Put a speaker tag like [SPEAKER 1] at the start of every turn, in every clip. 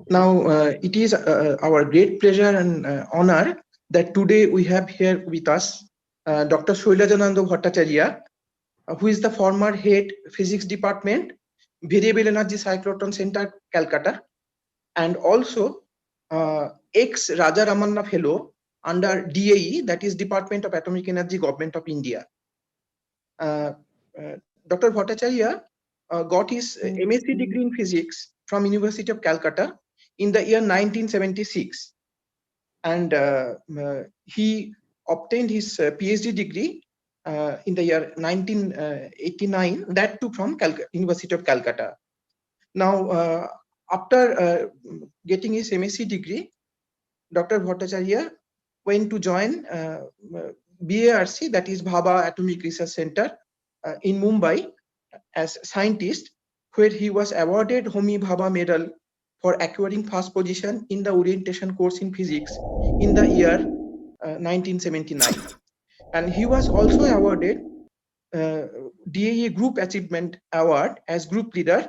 [SPEAKER 1] Now, it is our great pleasure and honor that today we have here with us Dr. Shailajananda Bhattacharya, who is the former head physics department, Variable Energy Cyclotron Center, Calcutta, and also ex Raja Ramanna Fellow under DAE, that is Department of Atomic Energy, Government of India. Dr. Bhattacharya got his MSc degree in physics from University of Calcutta in the year 1976, and he obtained his PhD degree in the year 1989, that too from University of Calcutta. Now, after getting his MSc degree, Dr. Bhattacharya went to join BARC, that is Bhabha Atomic Research Center in Mumbai as scientist, where he was awarded Homi Bhabha Medal for acquiring first position in the orientation course in physics in the year 1979. And he was also awarded DAE Group Achievement Award as group leader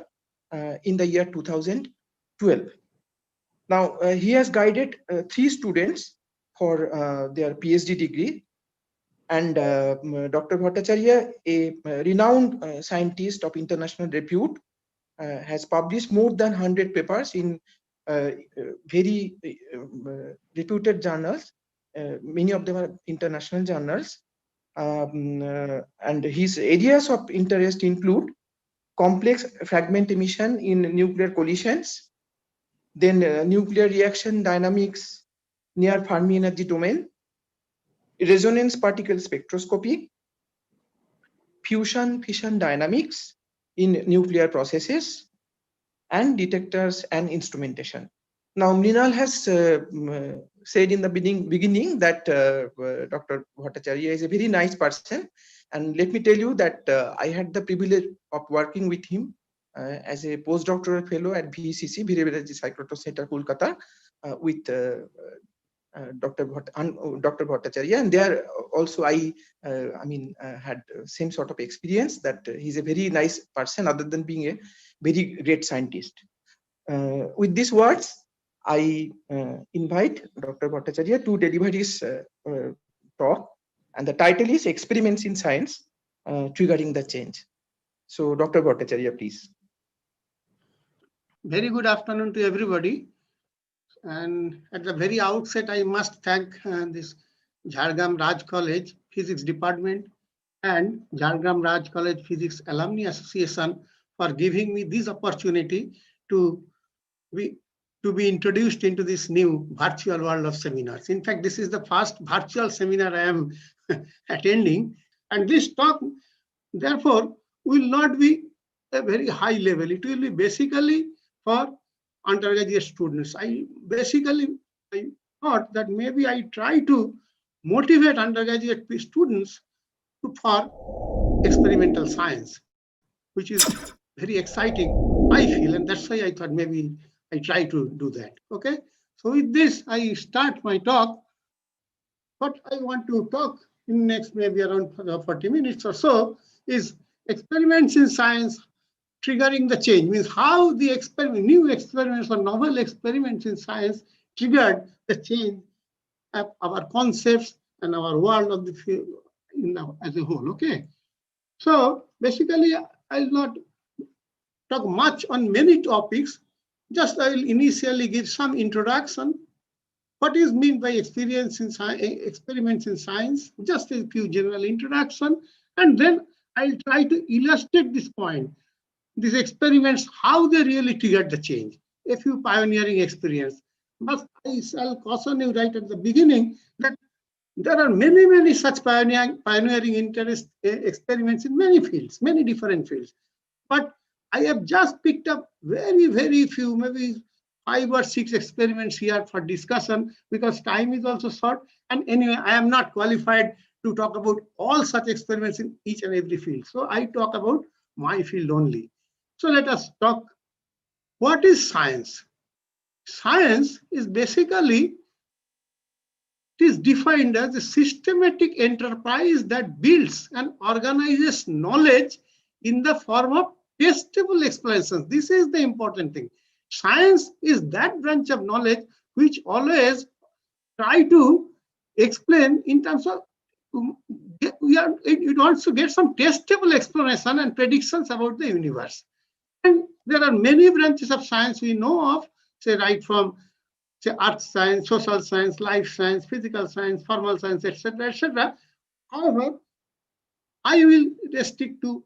[SPEAKER 1] in the year 2012. Now, he has guided 3 students for their PhD degree. And Dr. Bhattacharya, a renowned scientist of international repute, has published more than 100 papers in very reputed journals. Many of them are international journals. And his areas of interest include complex fragment emission in nuclear collisions, then nuclear reaction dynamics near Fermi energy domain, resonance particle spectroscopy, fusion fission dynamics in nuclear processes, and detectors and instrumentation. Now, Mrinal has said in the beginning that Dr. Bhattacharya is a very nice person, and let me tell you that I had the privilege of working with him as a postdoctoral fellow at VCC, Variable Energy Cyclotron Center, Kolkata, with Dr. Bhattacharya, and there also I had same sort of experience that he's a very nice person, other than being a very great scientist. With these words, I invite Dr. Bhattacharya to deliver his talk, and the title is Experiments in Science Triggering the Change. So, Dr. Bhattacharya, please.
[SPEAKER 2] Very good afternoon to everybody. And at the very outset, I must thank this Jhargram Raj College Physics Department and Jhargram Raj College Physics Alumni Association for giving me this opportunity to be introduced into this new virtual world of seminars. In fact, this is the first virtual seminar I am attending, and this talk, therefore, will not be a very high level. It will be basically for undergraduate students. I thought that maybe I try to motivate undergraduate students for experimental science, which is very exciting, I feel, and that's why I thought maybe I try to do that. Okay, so with this, I start my talk. What I want to talk in next maybe around 40 minutes or so is experiments in science triggering the change, means how the new experiments or novel experiments in science triggered the change of our concepts and our world of the field as a whole. Okay, so basically I'll not talk much on many topics. Just I will initially give some introduction. What is meant by experiments in science? Just a few general introduction, and then I'll try to illustrate this point. These experiments, how they really triggered the change. A few pioneering experience. But I shall caution you right at the beginning that there are many such pioneering experiments in many fields, many different fields. But I have just picked up very few, maybe 5 or 6 experiments here for discussion, because time is also short. And anyway, I am not qualified to talk about all such experiments in each and every field. So I talk about my field only. So let us talk. What is science? Science is basically, it is defined as a systematic enterprise that builds and organizes knowledge in the form of testable explanations. This is the important thing. Science is that branch of knowledge which always try to explain in terms of it also get some testable explanation and predictions about the universe. And there are many branches of science we know of, say right from say earth science, social science, life science, physical science, formal science, etc., etc. However, I will restrict to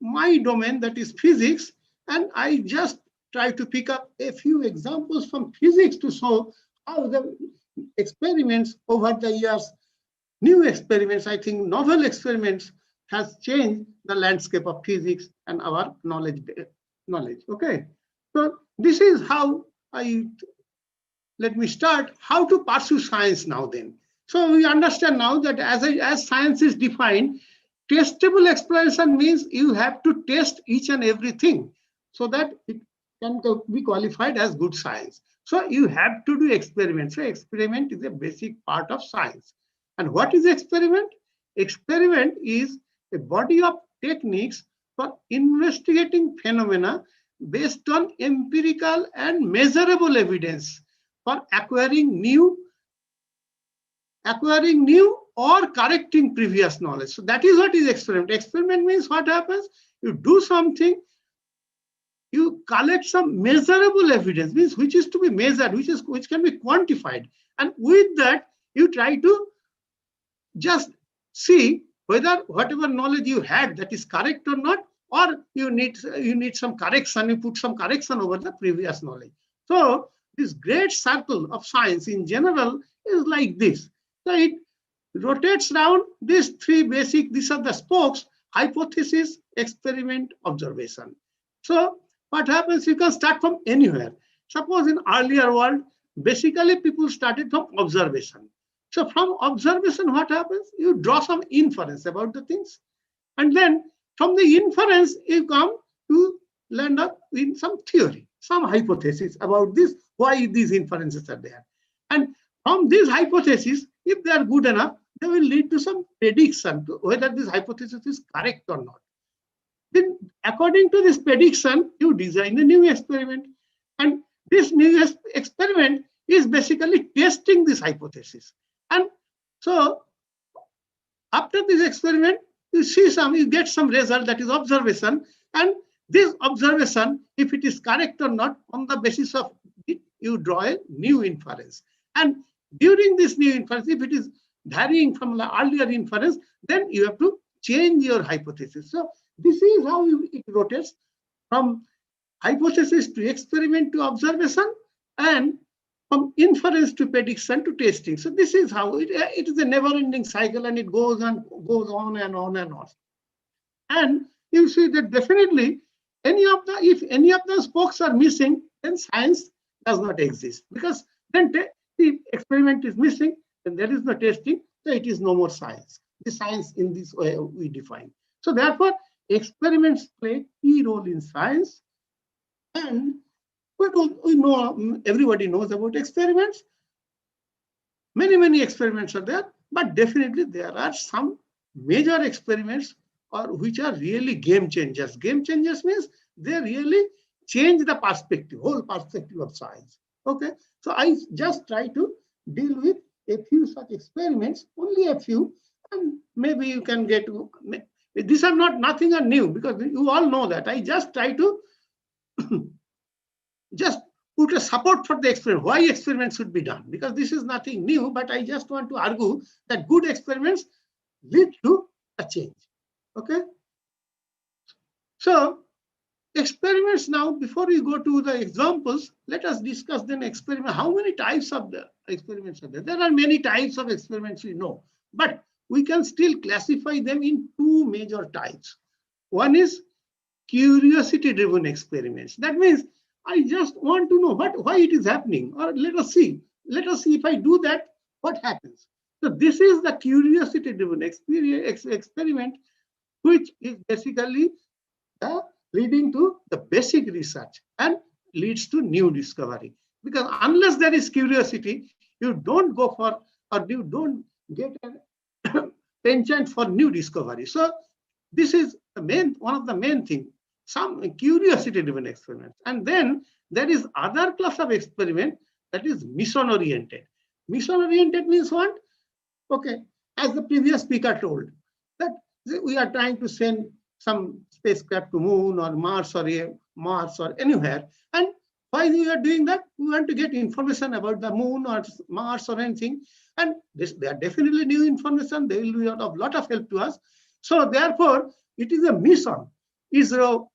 [SPEAKER 2] my domain, that is physics, and I just try to pick up a few examples from physics to show how the experiments over the years, new experiments, I think novel experiments, has changed the landscape of physics and our knowledge. Okay, so this is how let me start how to pursue science now then. So we understand now that as science is defined, testable explanation means you have to test each and everything so that it can be qualified as good science. So you have to do experiments. So experiment is a basic part of science. And what is experiment? Experiment is a body of techniques for investigating phenomena based on empirical and measurable evidence for acquiring new or correcting previous knowledge. So that is what is experiment. Experiment means what happens? You do something, you collect some measurable evidence, means which is to be measured, which can be quantified. And with that, you try to just see whether whatever knowledge you had that is correct or not, or you need some correction, you put some correction over the previous knowledge. So this great circle of science in general is like this. So it rotates around these three basic, these are the spokes: hypothesis, experiment, observation. So what happens, you can start from anywhere. Suppose in earlier world, basically people started from observation. So from observation, what happens? You draw some inference about the things. And then from the inference, you come to land up in some theory, some hypothesis about this, why these inferences are there. And from these hypotheses, if they are good enough, they will lead to some prediction to whether this hypothesis is correct or not. Then according to this prediction, you design a new experiment. And this new experiment is basically testing this hypothesis. And so after this experiment, you get some result, that is observation. And this observation, if it is correct or not, on the basis of it, you draw a new inference. And during this new inference, if it is varying from the earlier inference, then you have to change your hypothesis. So this is how it rotates from hypothesis to experiment to observation, and from inference to prediction to testing. So this is how it is a never-ending cycle, and it goes on and on and on. And you see that definitely if any of the spokes are missing, then science does not exist, because then the experiment is missing, and there is no testing, so it is no more science. The science in this way we define. So therefore, experiments play a key role in science, and we know, everybody knows about experiments. Many experiments are there, but definitely there are some major experiments which are really game changers. Game changers means they really change the perspective, whole perspective of science. Okay, so I just try to deal with a few such experiments, only a few, and maybe you can get. These are nothing are new, because you all know that. I just try to just put a support for the experiment, why experiments should be done, because this is nothing new, but I just want to argue that good experiments lead to a change. Okay, so experiments now, before we go to the examples, let us discuss then experiment. How many types of the experiments are there? There are many types of experiments we know, but we can still classify them in two major types. One is curiosity-driven experiments. That means I just want to know why it is happening, or let us see if I do that, what happens. So this is the curiosity-driven experiment, which is basically leading to the basic research and leads to new discovery. Because unless there is curiosity, you don't go for, or you don't get an penchant for new discovery. So this is one of the main things. some curiosity-driven experiments. And then there is other class of experiment that is mission-oriented. Mission-oriented means what? Okay, as the previous speaker told, that we are trying to send some spacecraft to Moon or Mars or anywhere. And why we are doing that? We want to get information about the Moon or Mars or anything. And they are definitely new information. They will be of lot of help to us. So therefore, it is a mission. ISRO,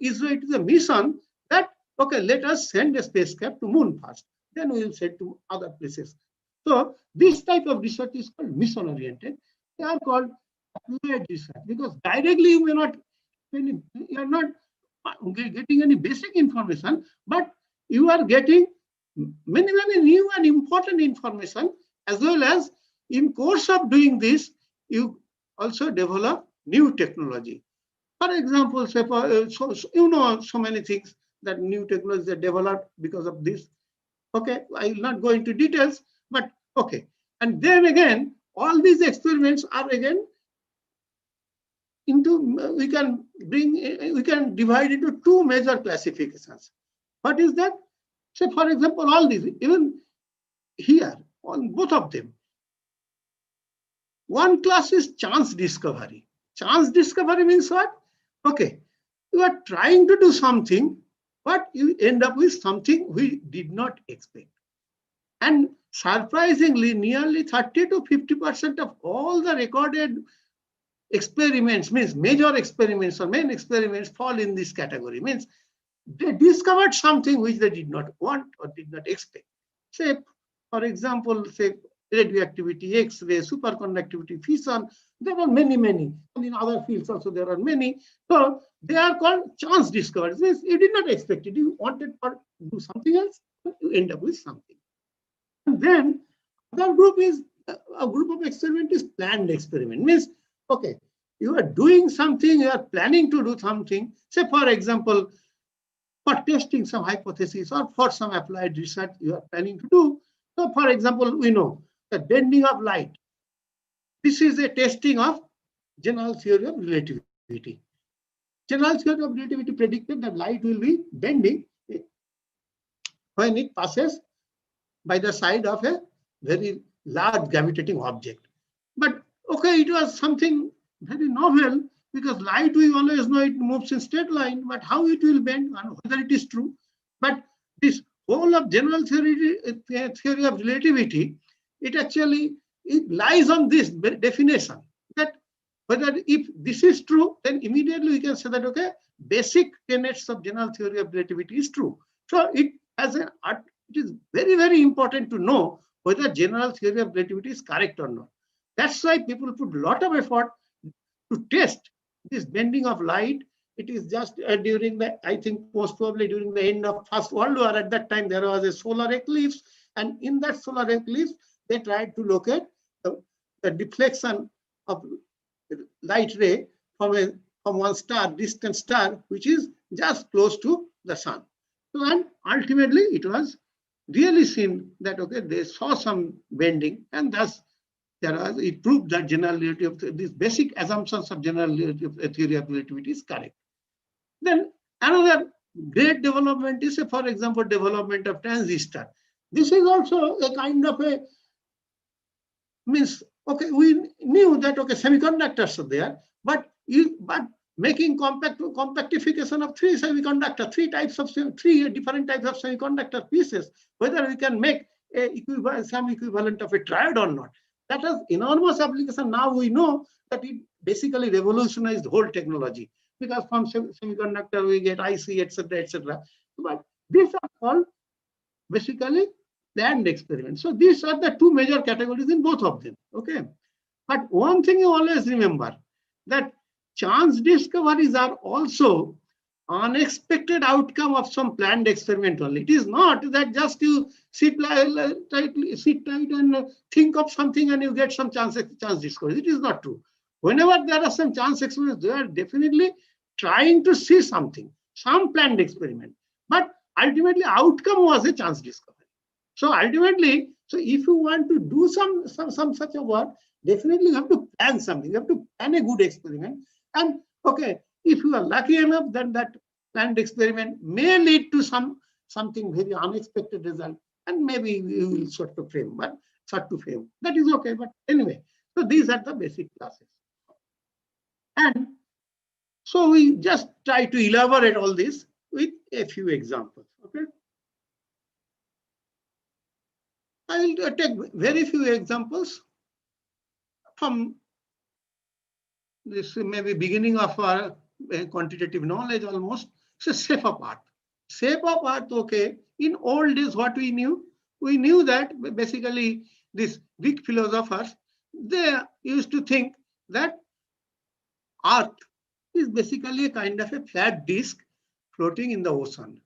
[SPEAKER 2] it is a mission that, okay, let us send a spacecraft to Moon first. Then we will send to other places. So this type of research is called mission-oriented. They are called applied research because directly you are not getting any basic information, but you are getting many new and important information, as well as in course of doing this, you also develop new technology. For example, say so many things that new technologies are developed because of this. Okay, I will not go into details, but okay. And then again, all these experiments are again we can divide into two major classifications. What is that? Say, for example, all these, even here, on both of them, one class is chance discovery. Chance discovery means what? Okay, you are trying to do something, but you end up with something we did not expect. And surprisingly, nearly 30 to 50% of all the recorded experiments, means major experiments or main experiments, fall in this category. Means they discovered something which they did not want or did not expect. Say, for example, say radioactivity, X-ray, superconductivity, fission. There are many. And in other fields also there are many. So they are called chance discoveries. Means you did not expect it. You wanted to do something else, you end up with something. And then another group is a group of experiment is planned experiment. Means, okay, you are doing something, you are planning to do something. Say, for example, for testing some hypothesis or for some applied research you are planning to do. So, for example, we know the bending of light. This is a testing of general theory of relativity. General theory of relativity predicted that light will be bending when it passes by the side of a very large gravitating object. But okay, it was something very novel because light we always know it moves in straight line, but how it will bend and whether it is true. But this whole of general theory of relativity, it lies on this definition that whether if this is true, then immediately we can say that okay, basic tenets of general theory of relativity is true. So it is very important to know whether general theory of relativity is correct or not. That's why people put a lot of effort to test this bending of light. It is just during the, I think most probably during the end of First World War, at that time there was a solar eclipse, and in that solar eclipse they tried to locate the deflection of light ray from one star, distant star, which is just close to the sun. So, and ultimately it was really seen that okay, they saw some bending, and thus it proved that general relativity of these basic assumptions of general theory of relativity is correct. Then another great development is, for example, development of transistor. This is also a kind of a means. Okay, we knew that okay, semiconductors are there, but making compactification of three different types of semiconductor pieces, whether we can make some equivalent of a triode or not. That has enormous application. Now we know that it basically revolutionized the whole technology, because from semiconductor we get IC, etc. But these are called basically planned experiments. So these are the two major categories in both of them. Okay, but one thing you always remember, that chance discoveries are also unexpected outcome of some planned experiment only. It is not that just you sit tight and think of something and you get some chance discovery. It is not true. Whenever there are some chance experiments, they are definitely trying to see something, some planned experiment. But ultimately, outcome was a chance discovery. So ultimately, so if you want to do some such a work, definitely you have to plan something. You have to plan a good experiment. And okay, if you are lucky enough, then that planned experiment may lead to something very unexpected result, and maybe you will start to fail. That is okay. But anyway, so these are the basic classes. And so we just try to elaborate all this with a few examples. Okay. I will take very few examples from this maybe beginning of our quantitative knowledge almost. So shape of art. Shape of art, okay. In old days, what we knew? We knew that basically these Greek philosophers, they used to think that Earth is basically a kind of a flat disk floating in the ocean.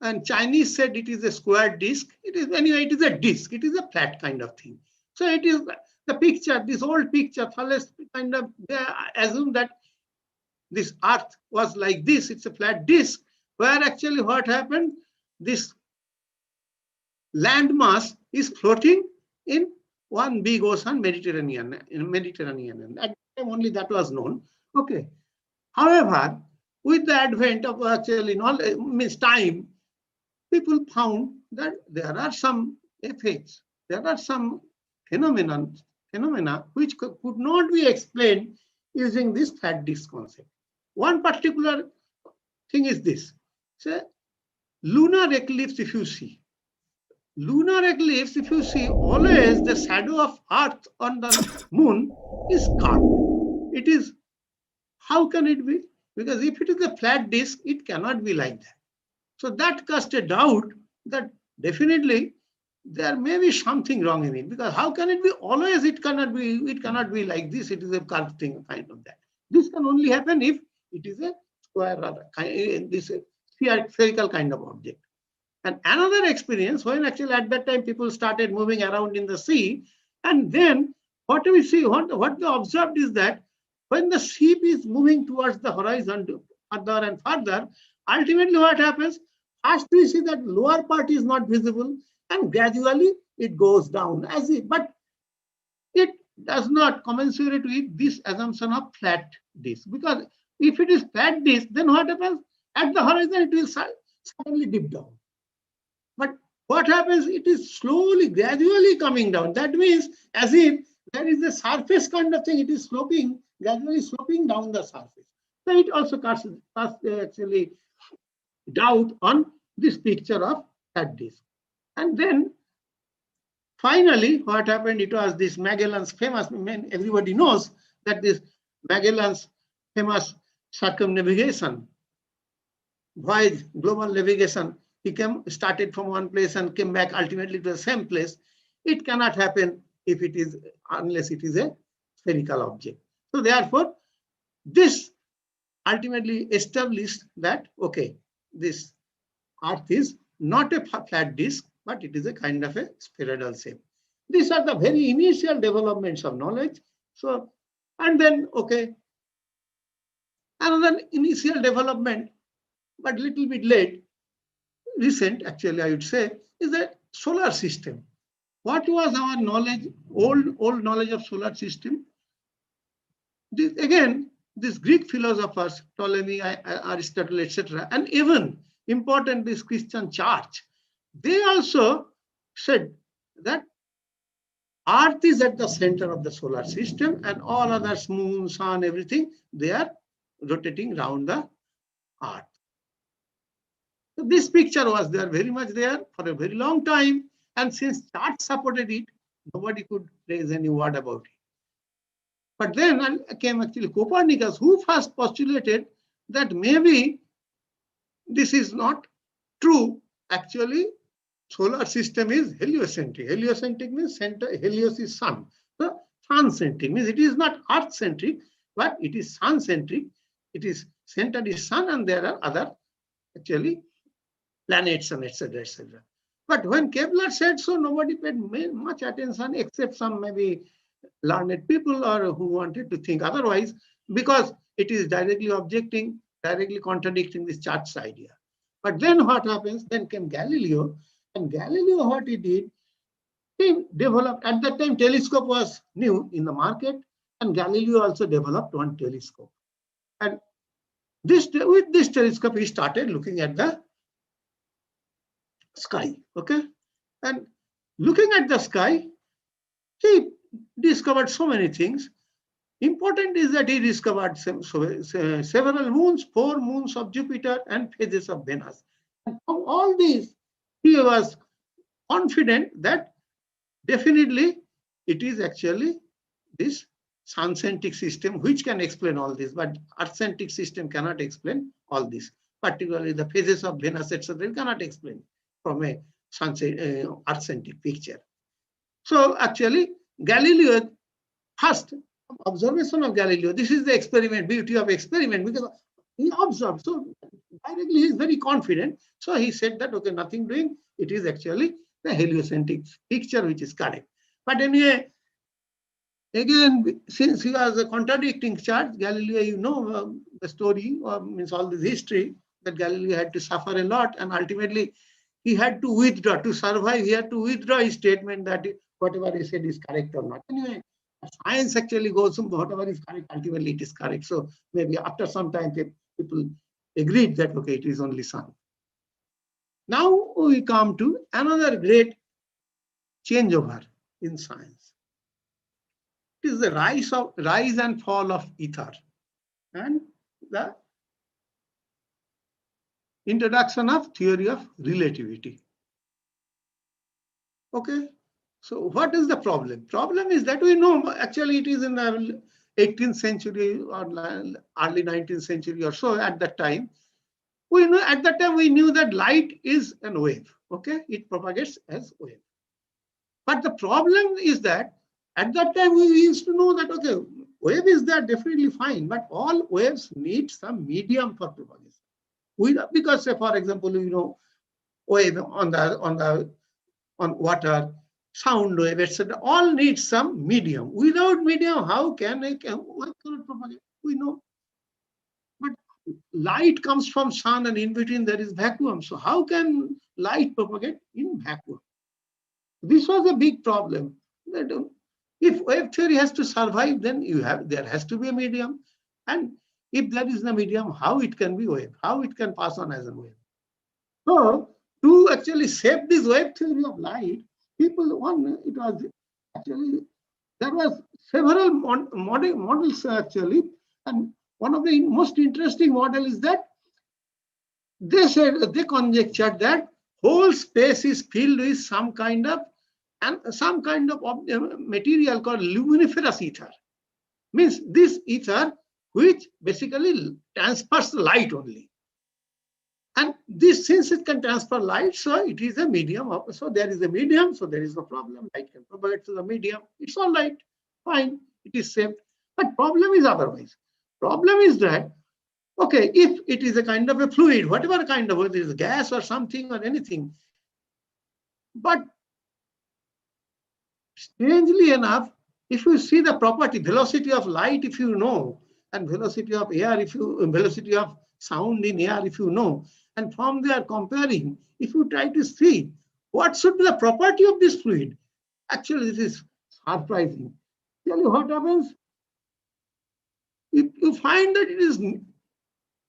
[SPEAKER 2] And Chinese said it is a square disk. It is anyway, it is a disk. It is a flat kind of thing. So it is the picture, this old picture, Thales kind of, they assume that this Earth was like this. It's a flat disk, where actually what happened, this land mass is floating in one big ocean, Mediterranean. And at the time only that was known. Okay. However, with the advent of actually knowledge, time, people found that there are some effects, there are some phenomena which could not be explained using this flat disk concept. One particular thing is this. Say, lunar eclipse, if you see, always the shadow of Earth on the moon is carved. It is, how can it be? Because if it is a flat disk, it cannot be like that. So that cast a doubt that definitely there may be something wrong in it, because how can it be always? It cannot be like this. It is a curved thing, kind of that. This can only happen if it is a square or this spherical kind of object. And another experience, when actually at that time people started moving around in the sea, and then what we see, what they observed is that when the ship is moving towards the horizon further and further, ultimately what happens? First we see that lower part is not visible, and gradually it goes down as if, but it does not commensurate with this assumption of flat disk. Because if it is flat disk, then what happens? At the horizon it will suddenly dip down. But what happens? It is slowly, gradually coming down. That means as if there is a surface kind of thing. It is sloping, gradually sloping down the surface. So it also casts actually doubt on this picture of flat disk. And then finally, what happened? It was this Magellan's famous, everybody knows that this Magellan's famous circumnavigation, voyage, global navigation, he started from one place and came back ultimately to the same place. It cannot happen if it is, unless it is a spherical object. So therefore, this ultimately established that, okay, this Earth is not a flat disk, but it is a kind of a spheroidal shape. These are the very initial developments of knowledge. So, and then, okay, another initial development, but little bit late, recent actually I would say, is the solar system. What was our knowledge, old knowledge of solar system? This, again, these Greek philosophers, Ptolemy, Aristotle, etc., and even important this Christian church, they also said that Earth is at the center of the solar system, and all others, moon, sun, everything, they are rotating around the Earth. So this picture was there, very much there for a very long time, and since church supported it, nobody could raise any word about it. But then came actually Copernicus, who first postulated that maybe this is not true. Actually, solar system is heliocentric. Heliocentric means center, helios is sun. So sun-centric means it is not Earth-centric, but it is sun-centric. It is centered is sun, and there are other actually planets and etc. etc. But when Kepler said so, nobody paid much attention except some maybe learned people or who wanted to think otherwise, because it is directly objecting, directly contradicting this church's idea. But then what happens? Then came Galileo, and Galileo, what he did, he developed, at that time telescope was new in the market, and Galileo also developed one telescope. And with this telescope, he started looking at the sky. Okay, and looking at the sky, he discovered so many things. Important is that he discovered several moons, 4 moons of Jupiter and phases of Venus. And from all these, he was confident that definitely it is actually this sun-centric system which can explain all this, but earth-centric system cannot explain all this, particularly the phases of Venus, etc. cannot explain from a earth-centric picture. So actually, Galileo, first observation of Galileo, this is the experiment, beauty of experiment, because he observed. So directly he is very confident. So he said that, okay, nothing doing, it is actually the heliocentric picture which is correct. But anyway, again, since he was a contradicting charge, Galileo, you know the story, means all this history, that Galileo had to suffer a lot, and ultimately he had to withdraw. To survive, he had to withdraw his statement that whatever he said is correct or not. Anyway, science actually goes from whatever is correct, ultimately it is correct. So maybe after some time, people agreed that, okay, it is only sun. Now we come to another great changeover in science. It is the rise and fall of ether and the introduction of theory of relativity. Okay, so what is the problem? Problem is that we know actually it is in the 18th century or early 19th century or so. At that time, we know at that time we knew that light is a wave. Okay, it propagates as wave. But the problem is that at that time we used to know that, okay, wave is there, definitely fine, but all waves need some medium for propagation. Because say for example, you know, wave on water, sound wave, etc., all need some medium. Without medium, how can it propagate? We know. But light comes from sun, and in between there is vacuum. So how can light propagate in vacuum? This was a big problem. That if wave theory has to survive, then there has to be a medium. And if there is no medium, how it can be wave? How it can pass on as a wave? So to actually save this wave theory of light, there was several models actually, and one of the most interesting model is that they conjectured that whole space is filled with some kind of material called luminiferous ether. Means this ether which basically transfers light only. And this, since it can transfer light, so it is a medium. So there is a medium, so there is no problem. Light can propagate to the medium. It's all right, fine, it is saved. But problem is otherwise. Problem is that, okay, if it is a kind of a fluid, whatever kind of, whether it is gas or something or anything, but strangely enough, if you see the property, velocity of light, if you know, and velocity of air, velocity of sound in air, if you know, and from there comparing, if you try to see what should be the property of this fluid, actually this is surprising. Tell you what happens. If you find that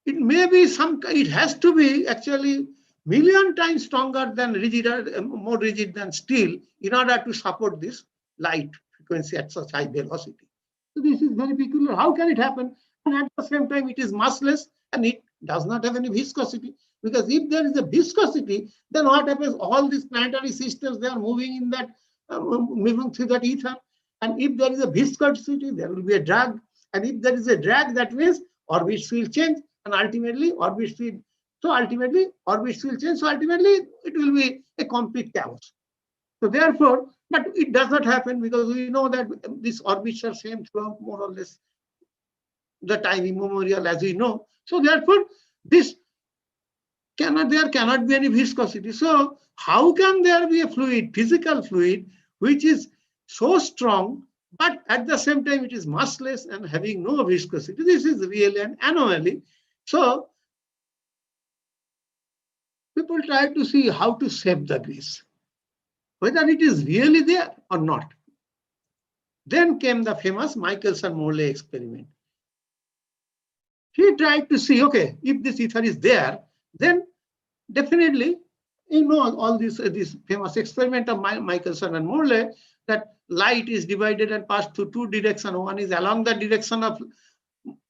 [SPEAKER 2] it has to be actually million times stronger than more rigid than steel in order to support this light frequency at such high velocity. So this is very peculiar. How can it happen? And at the same time, it is massless and it does not have any viscosity. Because if there is a viscosity, then what happens? All these planetary systems, they are moving in that, moving through that ether. And if there is a viscosity, there will be a drag. And if there is a drag, that means orbits will change, and ultimately orbits will. So ultimately orbits will change. So ultimately it will be a complete chaos. So therefore, but it does not happen because we know that these orbits are same throughout more or less the time immemorial, as we know. So therefore, there cannot be any viscosity. So how can there be a fluid, physical fluid, which is so strong, but at the same time it is massless and having no viscosity? This is really an anomaly. So people try to see how to save the grease, whether it is really there or not. Then came the famous Michelson-Morley experiment. he tried to see, okay, if this ether is there, then definitely, all this famous experiment of Michelson and Morley, that light is divided and passed through two directions. One is along the direction of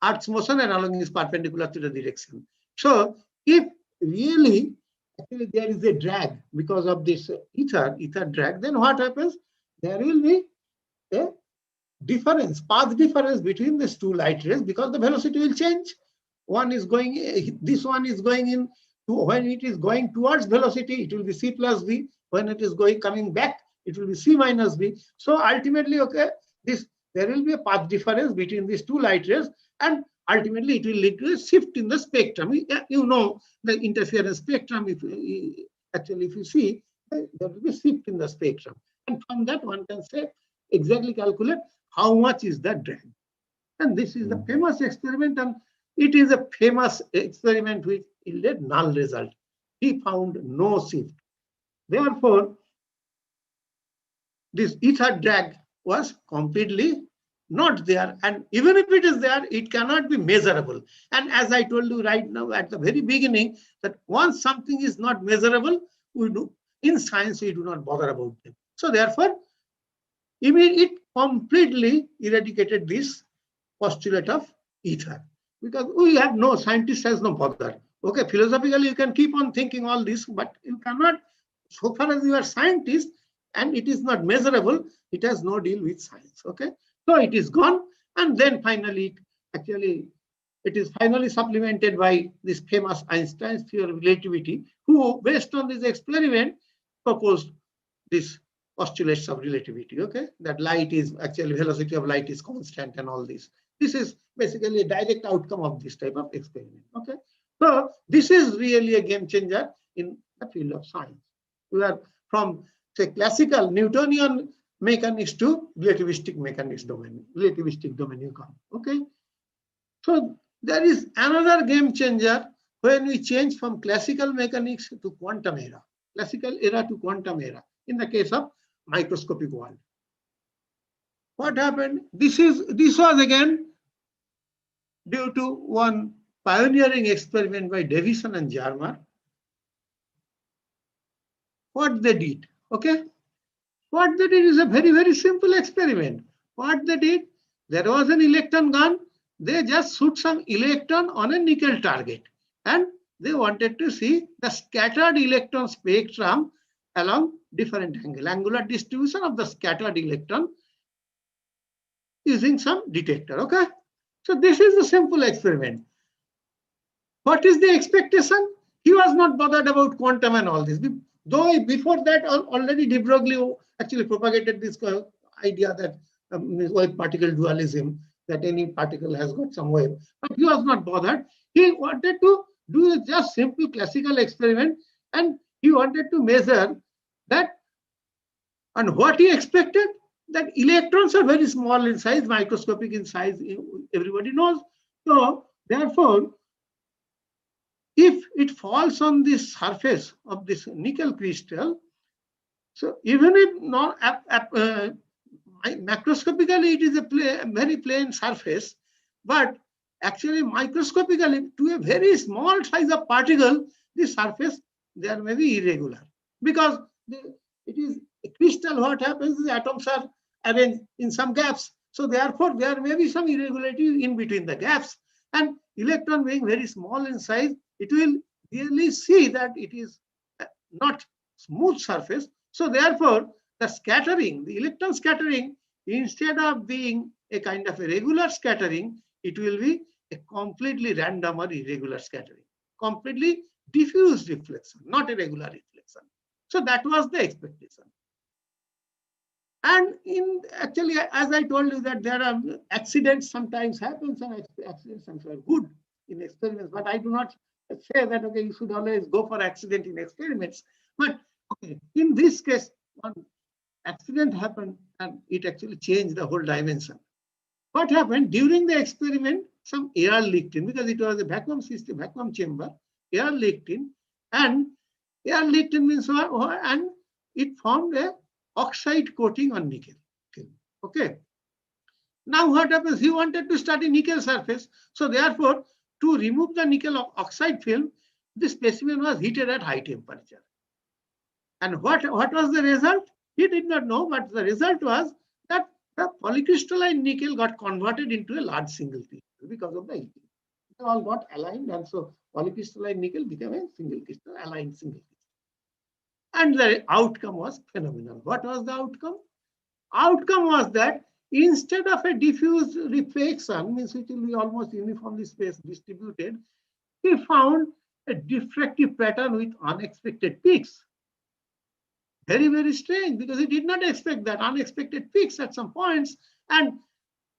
[SPEAKER 2] Earth's motion and along is perpendicular to the direction. So if really actually there is a drag because of this ether drag, then what happens? There will be a difference, path difference between these two light rays, because the velocity will change. One is going, this one is going in, when it is going towards velocity, it will be c plus v. When it is coming back, it will be c minus v. So ultimately, okay, there will be a path difference between these two light rays, and ultimately it will lead to a shift in the spectrum. The interference spectrum, if you see, there will be a shift in the spectrum. And from that one can say, exactly calculate how much is the drag. And this is the famous experiment, and it is a famous experiment which yielded null result. He found no shift. Therefore, this ether drag was completely not there, and even if it is there, it cannot be measurable. And as I told you right now at the very beginning, that once something is not measurable, in science we do not bother about them. So therefore, it completely eradicated this postulate of ether, because we have no, scientist has no bother. Okay, philosophically you can keep on thinking all this, but you cannot, so far as you are scientist and it is not measurable, it has no deal with science. Okay, so it is gone, and then finally, it is finally supplemented by this famous Einstein's theory of relativity, who, based on this experiment, proposed this postulates of relativity. Okay, that light is actually, velocity of light is constant and all this. This is basically a direct outcome of this type of experiment. Okay, so this is really a game changer in the field of science. We are from, say, classical Newtonian mechanics to relativistic mechanics domain, relativistic domain you come. Okay, so there is another game changer when we change from classical mechanics to quantum era, classical era to quantum era, in the case of microscopic world. What happened? This was again due to one pioneering experiment by Davison and Jarmar. What they did, okay? What they did is a very, very simple experiment. What they did, there was an electron gun. They just shoot some electron on a nickel target, and they wanted to see the scattered electron spectrum along different angular distribution of the scattered electron using some detector. Okay, so this is a simple experiment. What is the expectation? He was not bothered about quantum and all this. Though before that, already de Broglie actually propagated this idea that wave particle dualism, that any particle has got some wave, but he was not bothered. He wanted to do just simple classical experiment, and he wanted to measure that. And what he expected, that electrons are very small in size, microscopic in size, everybody knows. So therefore, if it falls on the surface of this nickel crystal, so even if not macroscopically it is a very plain surface, but actually microscopically to a very small size of particle, the surface there may be irregular, because it is a crystal. What happens is the atoms are arranged in some gaps, so therefore there may be some irregularity in between the gaps, and electron being very small in size, it will really see that it is not smooth surface. So therefore the scattering, the electron scattering, instead of being a kind of a regular scattering, it will be a completely random or irregular scattering, completely diffuse reflection, not a regular reflection. So that was the expectation. And actually, as I told you, that there are accidents sometimes happen, and accidents are good in experiments, but I do not say that, okay, you should always go for accident in experiments. But okay, in this case, one accident happened and it actually changed the whole dimension. What happened during the experiment? Some air leaked in, because it was a vacuum system, vacuum chamber. Air leaked in, and air leaked in means what? And it formed a oxide coating on nickel film. Okay. Now what happens? He wanted to study nickel surface, so therefore to remove the nickel oxide film, this specimen was heated at high temperature. And what was the result? He did not know, but the result was that the polycrystalline nickel got converted into a large single crystal because of the heating. They all got aligned, and so polycrystalline nickel became a single crystal, aligned single crystal. And the outcome was phenomenal. What was the outcome? Outcome was that instead of a diffuse reflection, means it will be almost uniformly space distributed, he found a diffractive pattern with unexpected peaks. Very, very strange, because he did not expect that, unexpected peaks at some points. And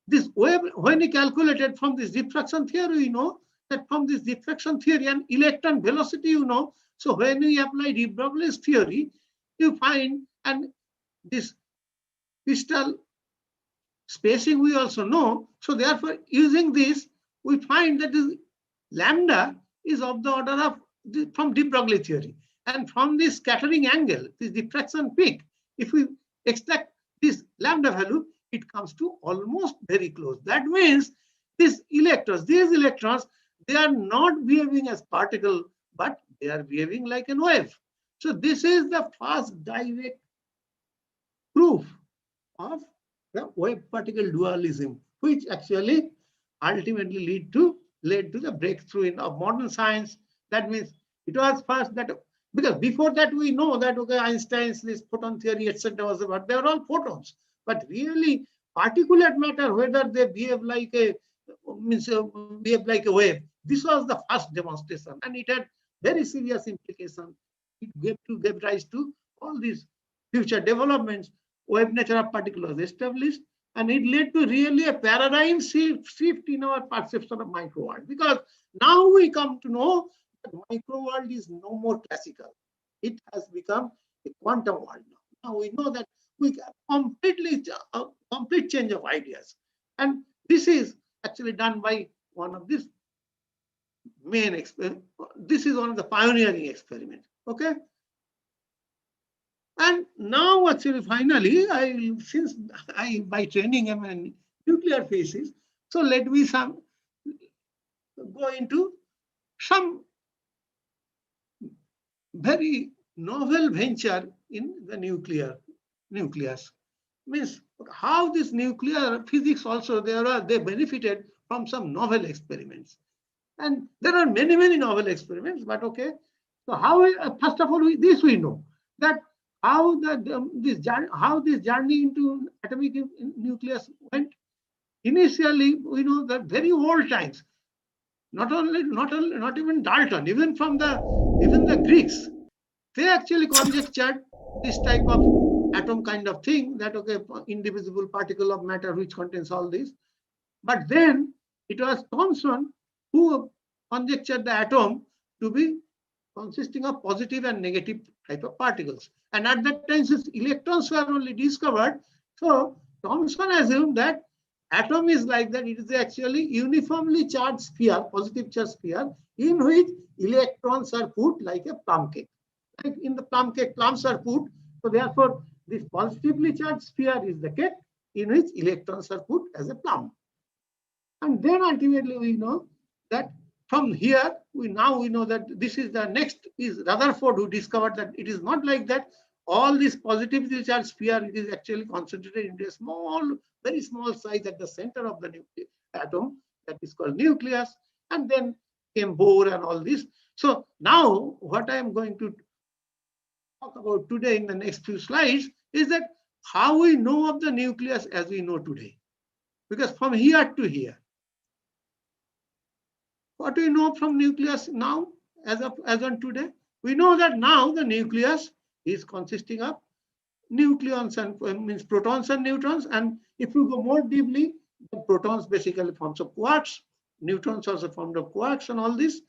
[SPEAKER 2] this wave, when he calculated from this diffraction theory, you know that from this diffraction theory and electron velocity, you know, so when we apply de Broglie's theory, you find, and this crystal spacing we also know. So therefore, using this, we find that this lambda is of the order of from de Broglie theory. And from this scattering angle, this diffraction peak, if we extract this lambda value, it comes to almost very close. That means these electrons, they are not behaving as particle, but they are behaving like a wave. So this is the first direct proof of the wave particle dualism, which actually ultimately led to the breakthrough of modern science. That means it was first that, because before that we know that okay, Einstein's this photon theory, etc., was about, they were all photons, but really particulate matter, whether they behave like a wave, this was the first demonstration, and it had very serious implications. It gave rise to all these future developments. Wave nature of particles was established, and it led to really a paradigm shift in our perception of micro world, because now we come to know that micro world is no more classical. It has become a quantum world now. Now we know that we completely complete change of ideas, and this is actually done by one of these main experiments. This is one of the pioneering experiments. Okay. And now actually finally, since I by training am a nuclear physicist, so let me go into some very novel venture in the nucleus. Means how this nuclear physics also they benefited from some novel experiments. And there are many novel experiments, but okay. So how first of all this we know that how this journey into atomic nucleus went. Initially, we know that very old times, not even Dalton, even the Greeks, they actually conjectured this type of atom kind of thing, that okay, indivisible particle of matter which contains all this. But then it was Thomson who conjectured the atom to be consisting of positive and negative type of particles. And at that time, since electrons were only discovered, so Thomson assumed that atom is like that. It is actually uniformly charged sphere, positive charge sphere, in which electrons are put like a plum cake. Like in the plum cake, plums are put. So therefore, this positively charged sphere is the cake in which electrons are put as a plum. And then ultimately we know that from here, we know that this is the next is Rutherford who discovered that it is not like that. All this positively charged sphere, it is actually concentrated into a small, very small size at the center of the atom, that is called nucleus. And then came Bohr and all this. So now what I am going to talk about today in the next few slides is that how we know of the nucleus as we know today. Because from here to here, what do we know from nucleus now as on today? We know that now the nucleus is consisting of nucleons and means protons and neutrons. And if you go more deeply, the protons basically forms of quarks, neutrons also formed of quarks and all this.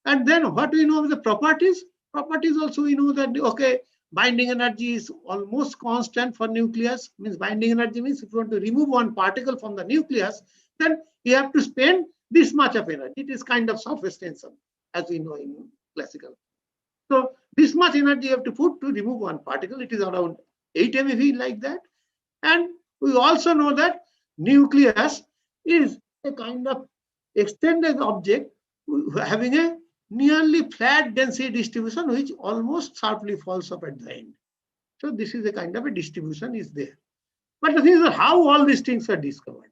[SPEAKER 2] And then what do we know of the properties? Properties also we know that okay, binding energy is almost constant for nucleus. Means binding energy means if you want to remove one particle from the nucleus, then you have to spend this much of energy. It is kind of surface tension, as we know in classical. So this much energy you have to put to remove one particle. It is around 8 MeV like that. And we also know that nucleus is a kind of extended object having a nearly flat density distribution, which almost sharply falls off at the end. So this is a kind of a distribution is there. But the thing is how all these things are discovered,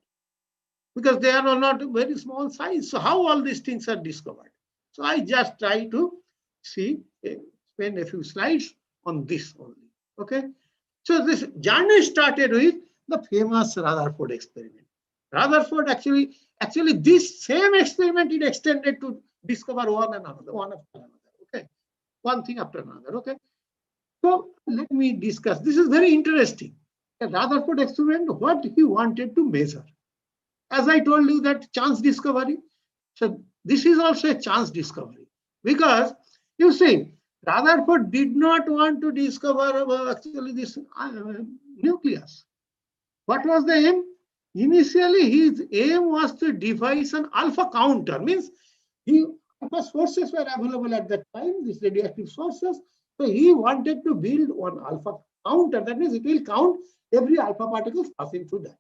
[SPEAKER 2] because they are not very small size. So how all these things are discovered? So I just try to spend a few slides on this only. Okay. So this journey started with the famous Rutherford experiment. Rutherford actually this same experiment it extended to discover one after another. Okay, one thing after another. Okay, so let me discuss. This is very interesting. The Rutherford experiment, what he wanted to measure. As I told you, that chance discovery. So this is also a chance discovery, because you see, Rutherford did not want to discover actually this nucleus. What was the aim? Initially, his aim was to devise an alpha counter. Means alpha sources were available at that time, these radioactive sources. So he wanted to build one alpha counter. That means it will count every alpha particles passing through that.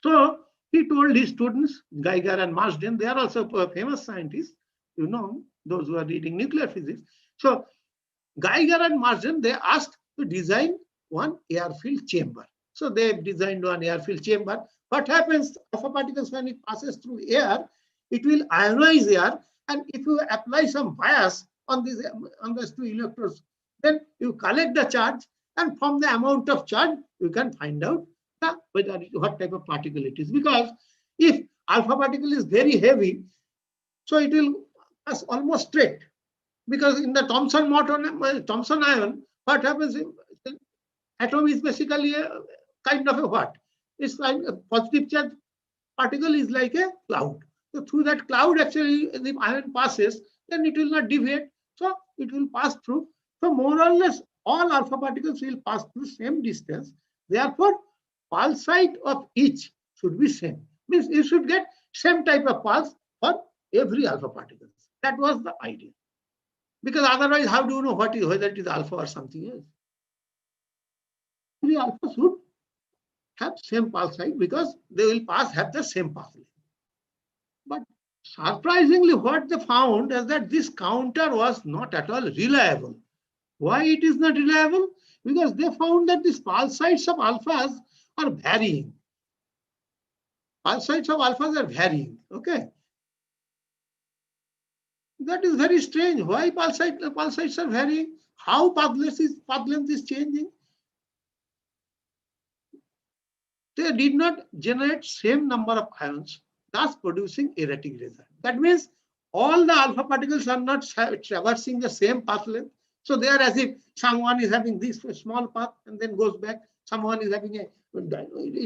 [SPEAKER 2] So he told his students, Geiger and Marsden, they are also famous scientists, you know, those who are reading nuclear physics. So Geiger and Marsden, they asked to design one air-filled chamber. So they designed one air-filled chamber. What happens, alpha particles, when it passes through air, it will ionize air, and if you apply some bias on these two electrodes, then you collect the charge, and from the amount of charge, you can find out what type of particle it is. Because if alpha particle is very heavy, so it will pass almost straight. Because in the Thomson ion, what happens? Atom is basically a kind of a what? It's like a positive charge particle is like a cloud. So through that cloud, actually, the ion passes, then it will not deviate. So it will pass through. So more or less, all alpha particles will pass through same distance. Therefore, pulse height of each should be same. Means you should get same type of pulse for every alpha particle. That was the idea. Because otherwise, how do you know whether it is alpha or something else? Every alpha should have same pulse height, because they will have the same path length. But surprisingly, what they found is that this counter was not at all reliable. Why it is not reliable? Because they found that these pulse heights of alphas are varying. Pulse heights of alphas are varying. Okay. That is very strange. Why pulse heights are varying? How path length is changing? They did not generate same number of ions, thus producing erratic result. That means all the alpha particles are not traversing the same path length. So they are as if someone is having this small path and then goes back. Someone is having it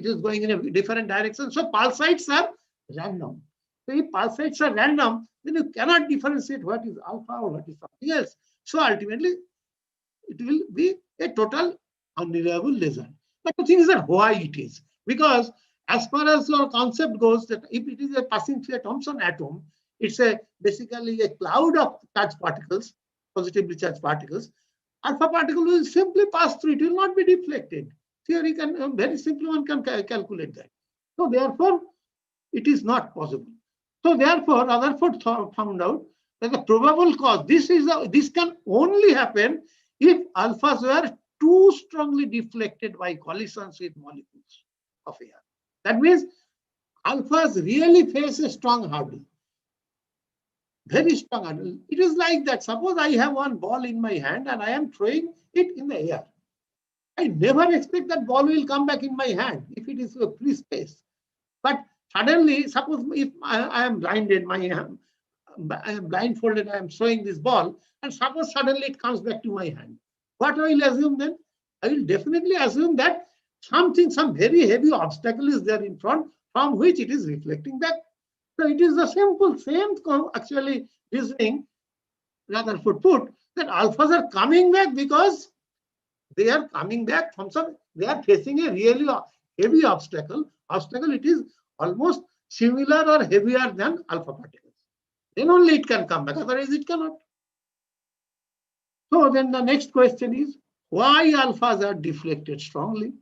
[SPEAKER 2] is going in a different direction. So pulse heights are random. So if pulse heights are random, then you cannot differentiate what is alpha or what is something else. So ultimately, it will be a total unreliable result. But the thing is that why it is? Because as far as your concept goes, that if it is a passing through a Thomson atom, it's basically a cloud of charged particles, positively charged particles. Alpha particle will simply pass through; it will not be deflected. Theory can very simply one can calculate that. So therefore, it is not possible. So therefore, Rutherford found out that the probable cause. This can only happen if alphas were too strongly deflected by collisions with molecules of air. That means alphas really face a strong hurdle. Very strong hurdle. It is like that. Suppose I have one ball in my hand and I am throwing it in the air. I never expect that ball will come back in my hand if it is a free space. But suddenly, suppose if I am blinded, I am blindfolded, I am throwing this ball, and suppose suddenly it comes back to my hand. What I will assume then? I will definitely assume that some very heavy obstacle is there in front, from which it is reflecting back. So it is the same actually reasoning Rutherford put, that alphas are coming back because they are coming back from they are facing a really heavy obstacle. It is almost similar or heavier than alpha particles. Then only it can come back, otherwise it cannot. So then the next question is, why alphas are deflected strongly?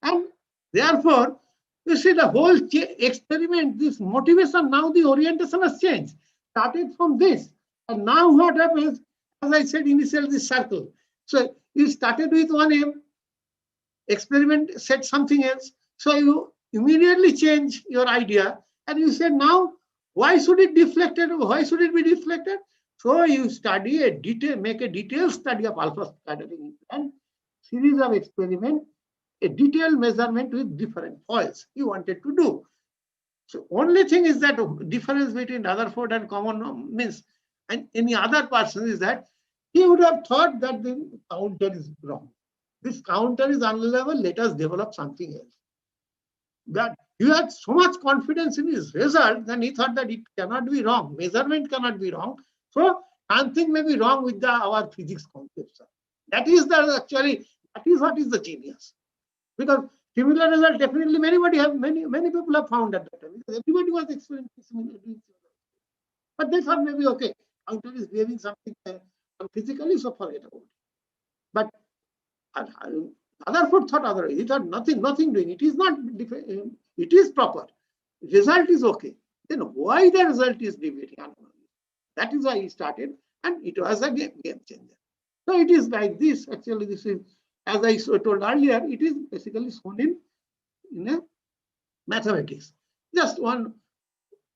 [SPEAKER 2] And therefore, You see the whole experiment, this motivation, now the orientation has changed. Started from this. And now what happens, as I said initially, this circle. So you started with one aim, experiment said something else. So you immediately change your idea and you said, now, why should it deflected? Why should it be deflected? So you study a detail, make a detailed study of alpha scattering and series of experiment, a detailed measurement with different foils you wanted to do. So only thing is that difference between Rutherford and common means and any other person is that he would have thought that the counter is wrong. This counter is unreliable, let us develop something else. But you had so much confidence in his result, then he thought that it cannot be wrong, measurement cannot be wrong. So something may be wrong with our physics concepts. That is what is the genius. Because similar result definitely many people have found at that time. Because everybody was experimenting similar. But they thought maybe okay, counter is behaving something physically, so forget about it. But Rutherford thought otherwise. He thought nothing doing. It is not. It is proper. Result is okay. Then why the result is deviating? That is why he started, and it was a game changer. So it is like this. Actually, this is, as I told earlier, it is basically shown in a mathematics. Just one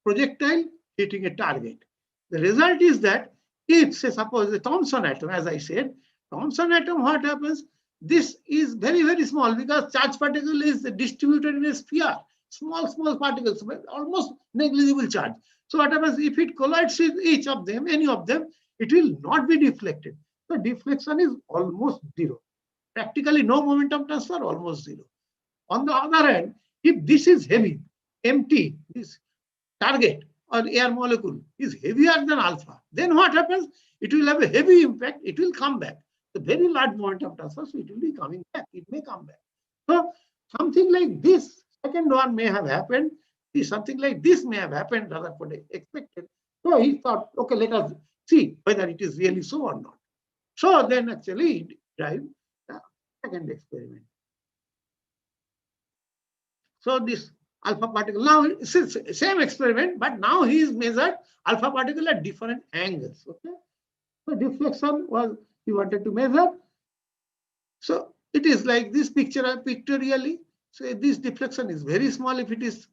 [SPEAKER 2] projectile hitting a target. The result is that if, say, suppose the Thomson atom, as I said, Thomson atom, what happens? This is very, very small because charge particle is distributed in a sphere. Small particles, almost negligible charge. So what happens if it collides with each of them, any of them, it will not be deflected. So deflection is almost zero. Practically no momentum transfer, almost zero. On the other hand, if this is heavy, empty, this target or air molecule is heavier than alpha, then what happens? It will have a heavy impact, it will come back. The very large momentum transfer, so it will be coming back. It may come back. So something like this, second one may have happened. Something like this may have happened rather than expected. So he thought, okay, let us see whether it is really so or not. So then actually he drive the second experiment. So this alpha particle, now it's the same experiment, but now he is measured alpha particle at different angles. Okay. So deflection was he wanted to measure. So it is like this pictorially. So this deflection is very small if it is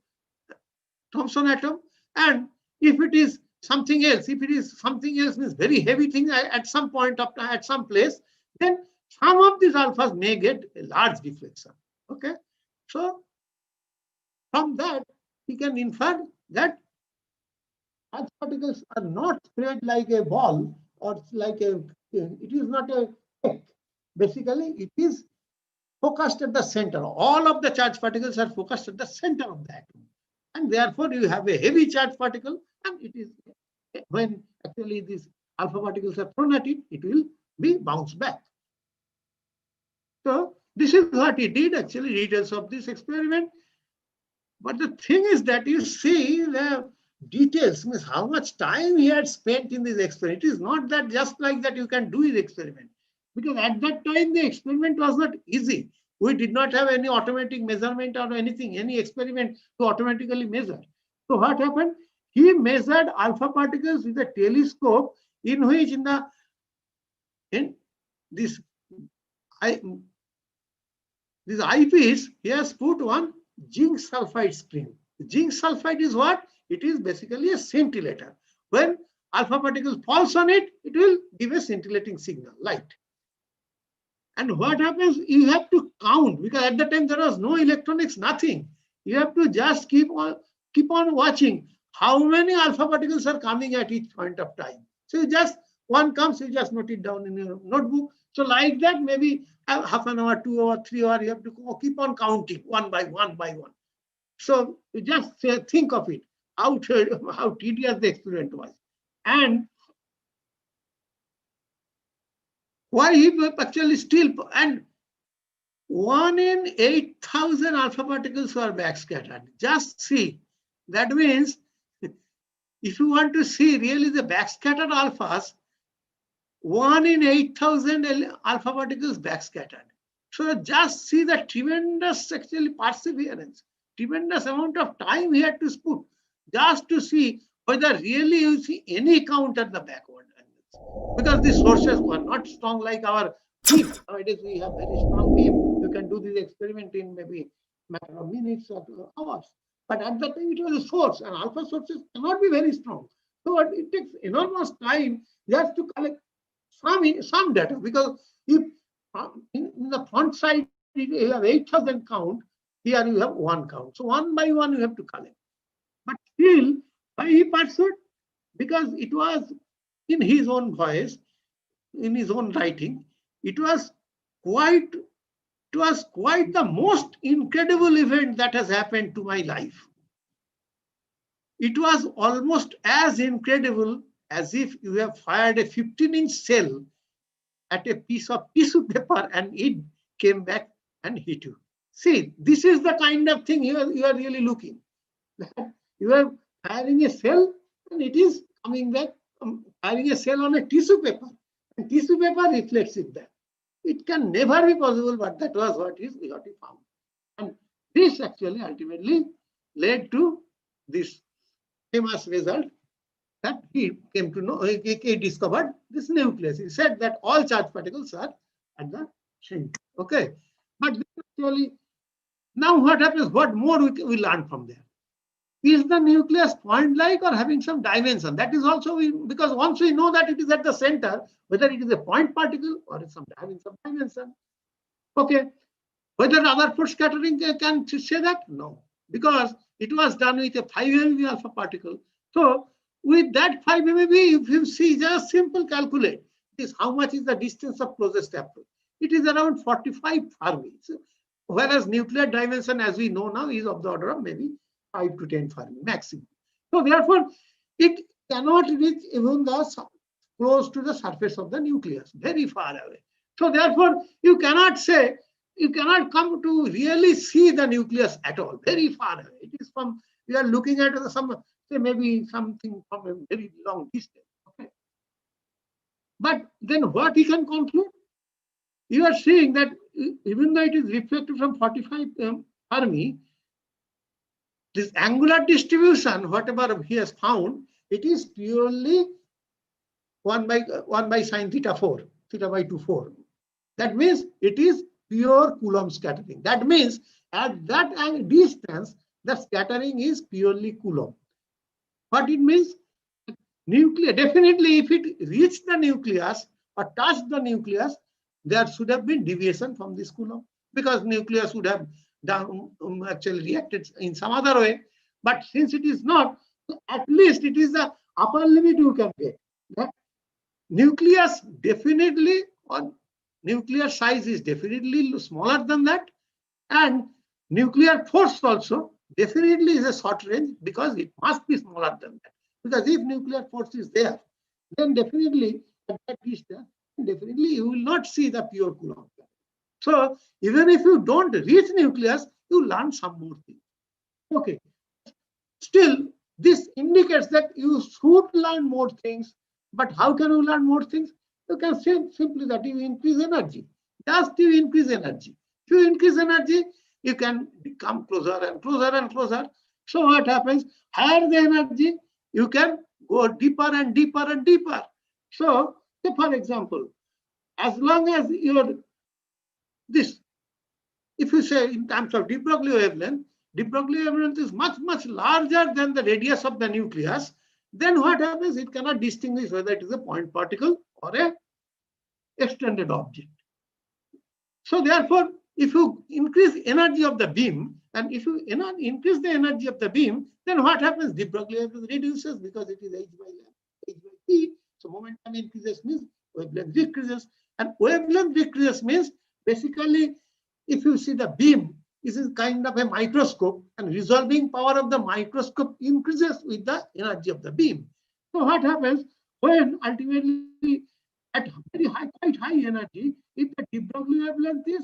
[SPEAKER 2] Thomson atom, and if it is something else, means very heavy thing at some point of time, at some place, then some of these alphas may get a large deflection. Okay. So from that, we can infer that charge particles are not spread like a ball or like it is not a cake. Basically, it is focused at the center. All of the charge particles are focused at the center of the atom. And therefore, you have a heavy charge particle, and it is when actually these alpha particles are thrown at it, it will be bounced back. So this is what he did, actually, details of this experiment. But the thing is that you see the details, means how much time he had spent in this experiment. It is not that just like that you can do his experiment. Because at that time, the experiment was not easy. We did not have any automatic measurement or anything, any experiment to automatically measure. So what happened? He measured alpha particles with a telescope in which this eyepiece, he has put one zinc sulfide screen. Zinc sulfide is what? It is basically a scintillator. When alpha particle falls on it, it will give a scintillating signal, light. And what happens? You have to count, because at the time there was no electronics, nothing. You have to just keep on watching how many alpha particles are coming at each point of time. So one comes, you just note it down in your notebook. So like that, maybe half an hour, 2 hours, 3 hours, you have to keep on counting one by one. So you just think of it, how tedious the experiment was. And why he actually still, and 1 in 8,000 alpha particles were backscattered. Just see. That means if you want to see really the backscattered alphas, 1 in 8,000 alpha particles backscattered. So just see the tremendous actually perseverance. tremendous amount of time he had to put just to see whether really you see any count at the backward angles. Because the sources were not strong like our beam. Nowadays we have very strong beam. You can do this experiment in maybe matter of minutes or hours. But at that time it was a source, and alpha sources cannot be very strong. So it takes enormous time just to collect some data, because if in the front side you have 8,000 count, here you have one count. So one by one you have to collect. But still, why he pursued? Because it was in his own voice, in his own writing, it was quite the most incredible event that has happened to my life. It was almost as incredible as if you have fired a 15-inch shell at a piece of tissue paper and it came back and hit you. See, this is the kind of thing you are really looking. You are firing a shell and it is coming back, firing a shell on a tissue paper, and tissue paper reflects it back. It can never be possible, but that was what he found. And this actually ultimately led to this famous result that he came to know. He discovered this nucleus. He said that all charged particles are at the center. Okay, but actually, now what happens? What more we learn from there? Is the nucleus point-like or having some dimension? That is also because once we know that it is at the center, whether it is a point particle or it's having some dimension. Okay, whether other force scattering can say that? No, because it was done with a 5 MeV alpha particle. So with that 5 MeV, if you see, just simple calculate is how much is the distance of closest approach. It is around 45 Fermi. So, whereas nuclear dimension, as we know now, is of the order of maybe 5 to 10 Fermi maximum. So therefore, it cannot reach even close to the surface of the nucleus, very far away. So therefore, you cannot say, you cannot come to really see the nucleus at all, very far away. It is from, we are looking at some, say maybe something from a very long distance. Okay. But then what you can conclude? You are saying that even though it is reflected from 45 Fermi, this angular distribution, whatever he has found, it is purely 1 by sine theta 4, theta by 2, 4. That means it is pure Coulomb scattering. That means at that distance, the scattering is purely Coulomb. What it means? Nuclear, definitely if it reached the nucleus or touched the nucleus, there should have been deviation from this Coulomb, because nucleus would have done actually reacted in some other way. But since it is not, at least it is the upper limit you can get. That nucleus definitely, or nuclear size is definitely smaller than that, and nuclear force also definitely is a short range, because it must be smaller than that. Because if nuclear force is there, then definitely at that distance, definitely you will not see the pure Coulomb. So even if you don't reach nucleus, you learn some more things. Okay. Still, this indicates that you should learn more things. But how can you learn more things? You can say simply that you increase energy. Just you increase energy. If you increase energy, you can come closer and closer and closer. So what happens? Higher the energy, you can go deeper and deeper and deeper. So, say for example, as long as your this, if you say in terms of de Broglie wavelength is much, much larger than the radius of the nucleus, then what happens? It cannot distinguish whether it is a point particle or a extended object. So therefore, if you increase energy of the beam, and if you increase the energy of the beam, then what happens? De Broglie wavelength reduces, because it is h by t. So momentum increases means wavelength decreases, and wavelength decreases means basically, if you see the beam, this is kind of a microscope, and resolving power of the microscope increases with the energy of the beam. So what happens when ultimately at very high, quite high energy, if the de Broglie wavelength is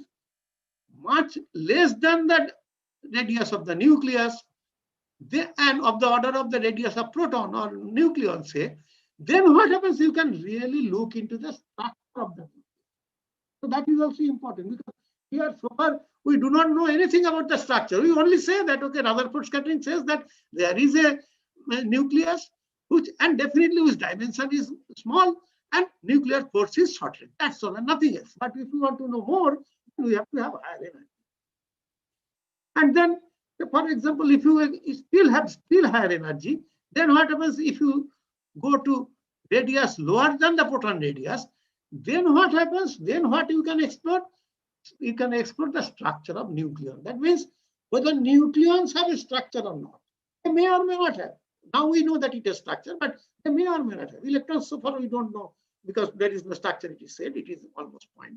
[SPEAKER 2] much less than the radius of the nucleus, and of the order of the radius of proton or nucleon, say, then what happens? You can really look into the structure of the nucleus. So that is also important, because here so far we do not know anything about the structure. We only say that, okay, Rutherford scattering says that there is a nucleus which, and definitely whose dimension is small and nuclear force is short-range. That's all and nothing else. But if we want to know more, we have to have higher energy. And then, for example, if you still have higher energy, then what happens if you go to radius lower than the proton radius? Then what happens? Then what you can explore? You can explore the structure of nucleon. That means whether nucleons have a structure or not. They may or may not have. Now we know that it has structure, but they may or may not have. Electrons, so far we don't know because there is no structure, it is said, it is almost point.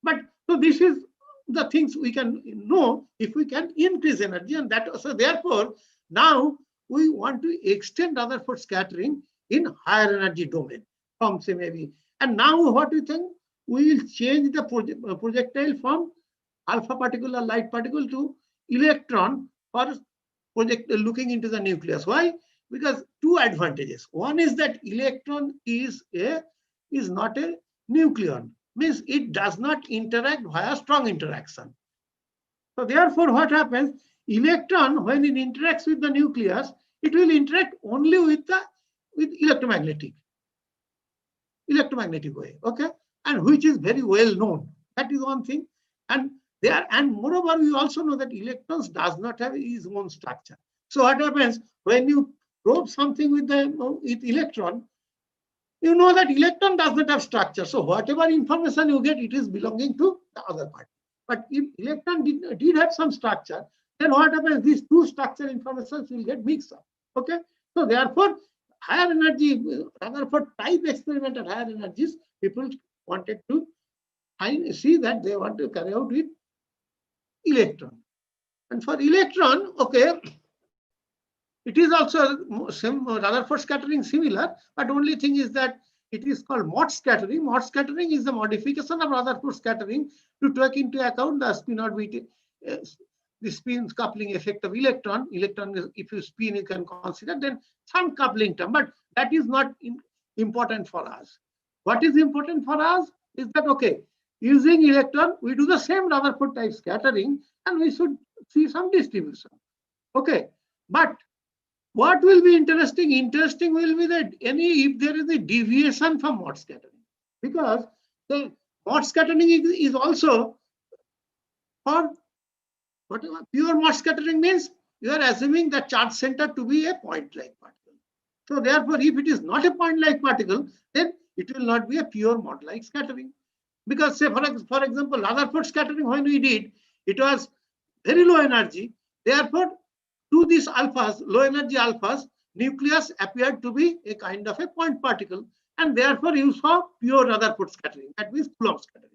[SPEAKER 2] But so this is the things we can know if we can increase energy, and that so therefore now we want to extend Rutherford scattering in higher energy domain from say maybe. And now what do you think? We will change the projectile from alpha particle or light particle to electron for looking into the nucleus. Why? Because two advantages. One is that electron is not a nucleon, means it does not interact via strong interaction. So therefore, what happens? Electron, when it interacts with the nucleus, it will interact only with electromagnetic way. Okay, and which is very well known. That is one thing. And moreover, we also know that electrons does not have its own structure. So what happens when you probe something with electron? You know that electron does not have structure. So whatever information you get, it is belonging to the other part. But if electron did have some structure, then what happens? These two structure informations will get mixed up. Okay. So therefore, higher energy, Rutherford type experiment at higher energies, people wanted to see that they want to carry out with electron. And for electron, okay, it is also same Rutherford scattering similar, but only thing is that it is called Mott scattering. Mott scattering is the modification of Rutherford scattering to take into account the spin orbit, the spin coupling effect of electron. Electron is, if you spin, you can consider then some coupling term, but that is not important for us. What is important for us is that, okay, using electron, we do the same Rutherford type scattering and we should see some distribution. Okay, but what will be interesting? Interesting will be that if there is a deviation from Mott scattering, because the Mott scattering is also for whatever pure Mott scattering means you are assuming the charge center to be a point-like particle. So therefore, if it is not a point-like particle, then it will not be a pure Mott-like scattering. Because say for example, Rutherford scattering when we did, it was very low energy. Therefore, to these alphas, low energy alphas, nucleus appeared to be a kind of a point particle, and therefore you saw pure Rutherford scattering, that means Coulomb scattering.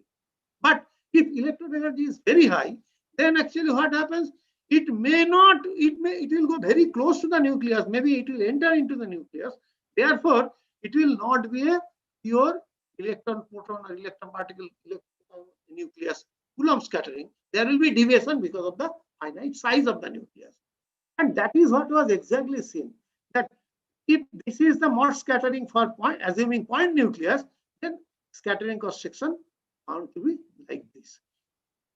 [SPEAKER 2] But if electron energy is very high, then actually what happens? It will go very close to the nucleus. Maybe it will enter into the nucleus. Therefore, it will not be a pure electron proton or electron particle nucleus Coulomb scattering. There will be deviation because of the finite size of the nucleus. And that is what was exactly seen, that if this is the Mott scattering for assuming point nucleus, then scattering cross section found to be like this.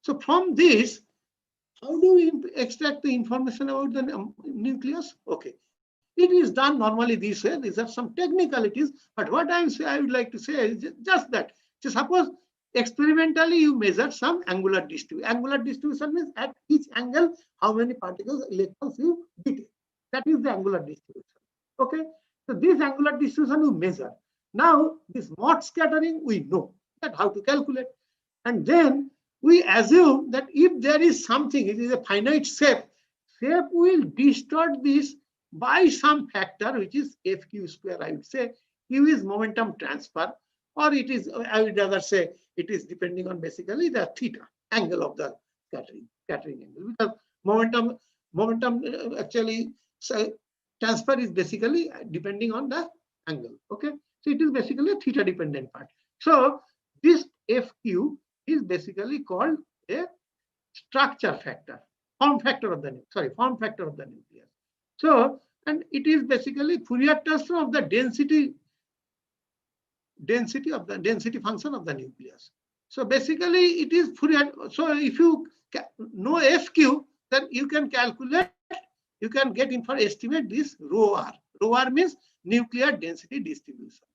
[SPEAKER 2] So from this, how do we extract the information about the nucleus? Okay, it is done normally this way. These are some technicalities, but what I would like to say is just that. So suppose experimentally you measure some angular distribution. Angular distribution means at each angle how many particles, electrons you detect. That is the angular distribution. Okay, so this angular distribution you measure. Now this Mott scattering we know that how to calculate, and then we assume that if there is something, it is a finite shape will distort this by some factor which is fq square. I would say q is momentum transfer, or it is, I would rather say, it is depending on basically the theta angle of the scattering angle, because momentum actually transfer is basically depending on the angle. Okay, so it is basically a theta dependent part. So this fq is basically called a structure factor, form factor of the nucleus. So, and it is basically Fourier transform of the density function of the nucleus. So basically it is Fourier. So if you know FQ, then you can calculate, you can get in for estimate this rho r. Rho r means nuclear density distribution.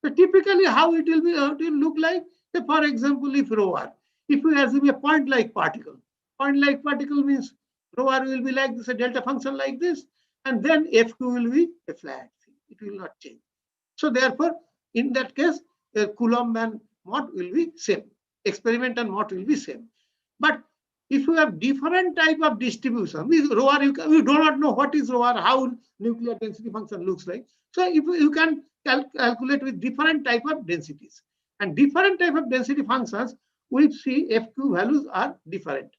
[SPEAKER 2] So typically how it will be, how it will look like, say for example, if rho r, if we assume a point-like particle means rho r will be like this, a delta function like this, and then FQ will be a flat thing. It will not change. So therefore, in that case, Coulomb and Mott will be same. Experiment and Mott will be same. But if you have different type of distribution, with rho r, you do not know what is rho r, how nuclear density function looks like. So if you can calculate with different type of densities, and different type of density functions, we see FQ values are different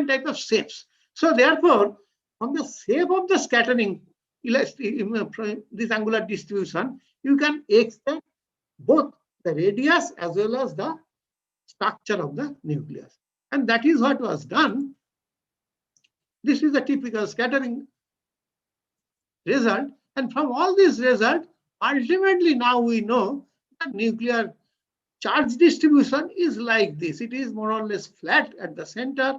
[SPEAKER 2] type of shapes. So therefore, from the shape of the scattering, this angular distribution, you can extend both the radius as well as the structure of the nucleus. And that is what was done. This is a typical scattering result. And from all these results, ultimately now we know that nuclear charge distribution is like this. It is more or less flat at the center,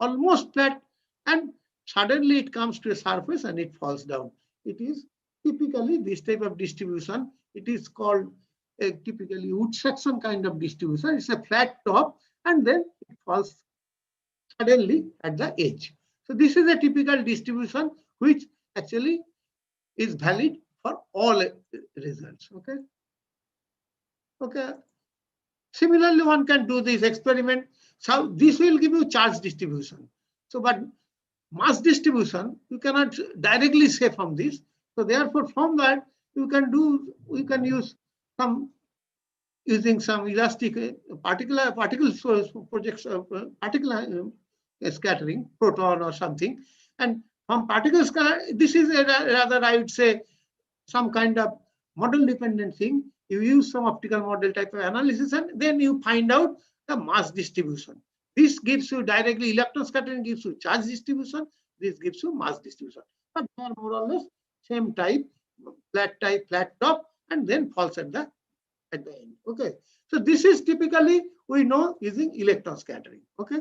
[SPEAKER 2] almost flat, and suddenly it comes to a surface and it falls down. It is typically this type of distribution. It is called a typically wood section kind of distribution. It's a flat top and then it falls suddenly at the edge. So this is a typical distribution which actually is valid for all results. Okay. Okay. Similarly, one can do this experiment. So this will give you charge distribution. So, but mass distribution, you cannot directly say from this. So therefore, from that, we can use some, using some elastic particle projects, particle scattering, proton or something. And from particles, this is rather, I would say, some kind of model dependent thing. You use some optical model type of analysis and then you find out the mass distribution. This gives you directly, electron scattering gives you charge distribution. This gives you mass distribution. But they are more or less same type, flat top, and then falls at the end. Okay. So this is typically we know using electron scattering. Okay.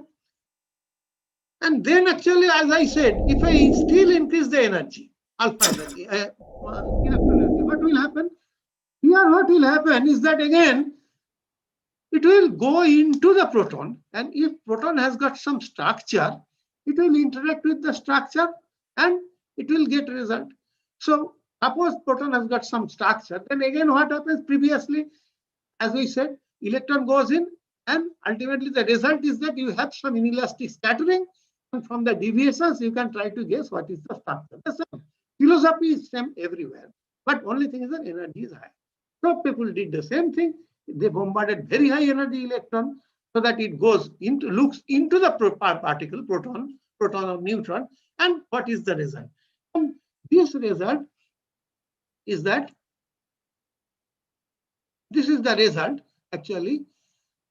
[SPEAKER 2] And then actually, as I said, if I still increase the energy, alpha energy, electron energy, what will happen? Here what will happen is that again, it will go into the proton, and if proton has got some structure, it will interact with the structure and it will get result. So suppose proton has got some structure, then again what happens previously, as we said, electron goes in and ultimately the result is that you have some inelastic scattering, and from the deviations you can try to guess what is the structure. The same philosophy is same everywhere, but only thing is that energy is high. So people did the same thing. They bombarded very high energy electron so that it goes into, looks into the particle, proton or neutron, and what is the result? And this result is that, this is the result actually.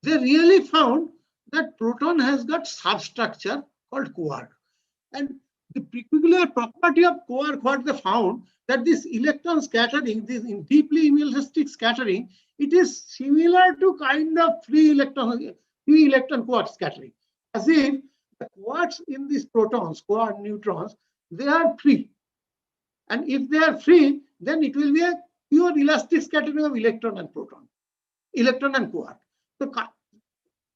[SPEAKER 2] They really found that proton has got substructure called quark. And the peculiar property of quark, what they found, that this electron scattering, this deeply inelastic scattering, it is similar to kind of free electron quark scattering. As if the quarks in these protons, quark neutrons, they are free. And if they are free, then it will be a pure elastic scattering of electron and proton, electron and quark. So,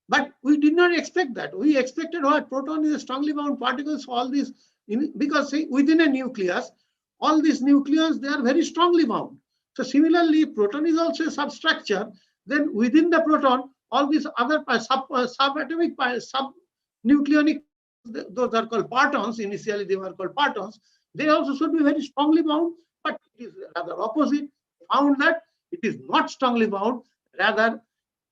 [SPEAKER 2] but we did not expect that. We expected what? Proton is a strongly bound particles, all these, because see, within a nucleus, all these nucleons, they are very strongly bound. So similarly, proton is also a substructure. Then within the proton, all these other subatomic, subnucleonic, those are called partons. Initially, they were called partons. They also should be very strongly bound, but it is rather opposite. Found that it is not strongly bound. Rather,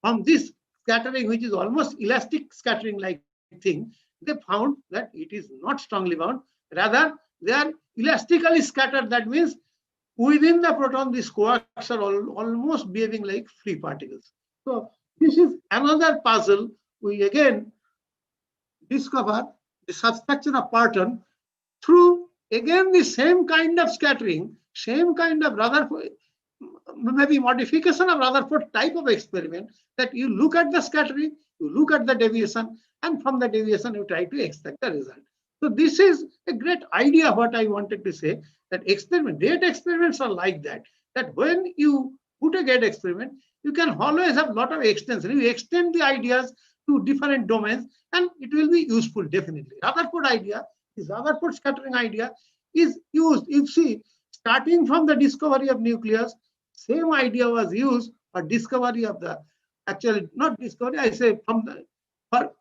[SPEAKER 2] from this scattering, which is almost elastic scattering like thing, they found that it is not strongly bound. Rather, they are elastically scattered. That means within the proton, these quarks are almost behaving like free particles. So this is another puzzle. We again discover the substructure of parton through again the same kind of scattering, same kind of rather maybe modification of Rutherford type of experiment, that you look at the scattering, you look at the deviation, and from the deviation you try to extract the result. So this is a great idea. What I wanted to say, that gate experiments are like that. That when you put a gate experiment, you can always have a lot of extension. You extend the ideas to different domains, and it will be useful definitely. Rutherford idea, this Rutherford scattering idea is used. You see, starting from the discovery of nucleus, same idea was used for discovery of the, actually not discovery, I say from the, for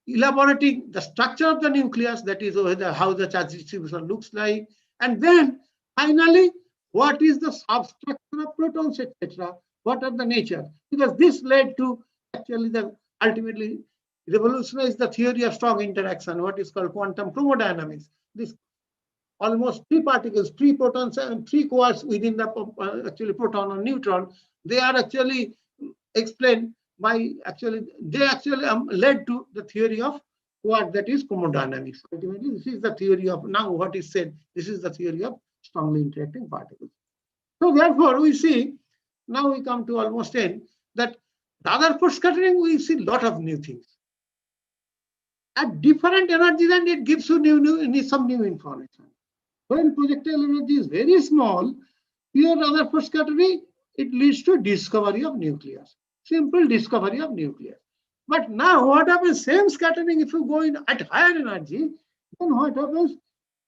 [SPEAKER 2] elaborating the structure of the nucleus, that is how the charge distribution looks like, and then finally what is the substructure of protons, etc. What are the nature? Because this led to actually the ultimately revolutionized the theory of strong interaction, what is called quantum chromodynamics. This almost three particles, three protons and three quarks within the actually proton or neutron, they are actually explained by they actually led to the theory of what, that is chromodynamics. Ultimately, this is the theory of now what is said. This is the theory of strongly interacting particles. So therefore, we see now we come to almost end that Rutherford scattering, we see a lot of new things at different energies, and it gives you some new information. When projectile energy is very small, here Rutherford scattering, it leads to discovery of nucleus. Simple discovery of nucleus. But now what happens, same scattering, if you go in at higher energy, then what happens?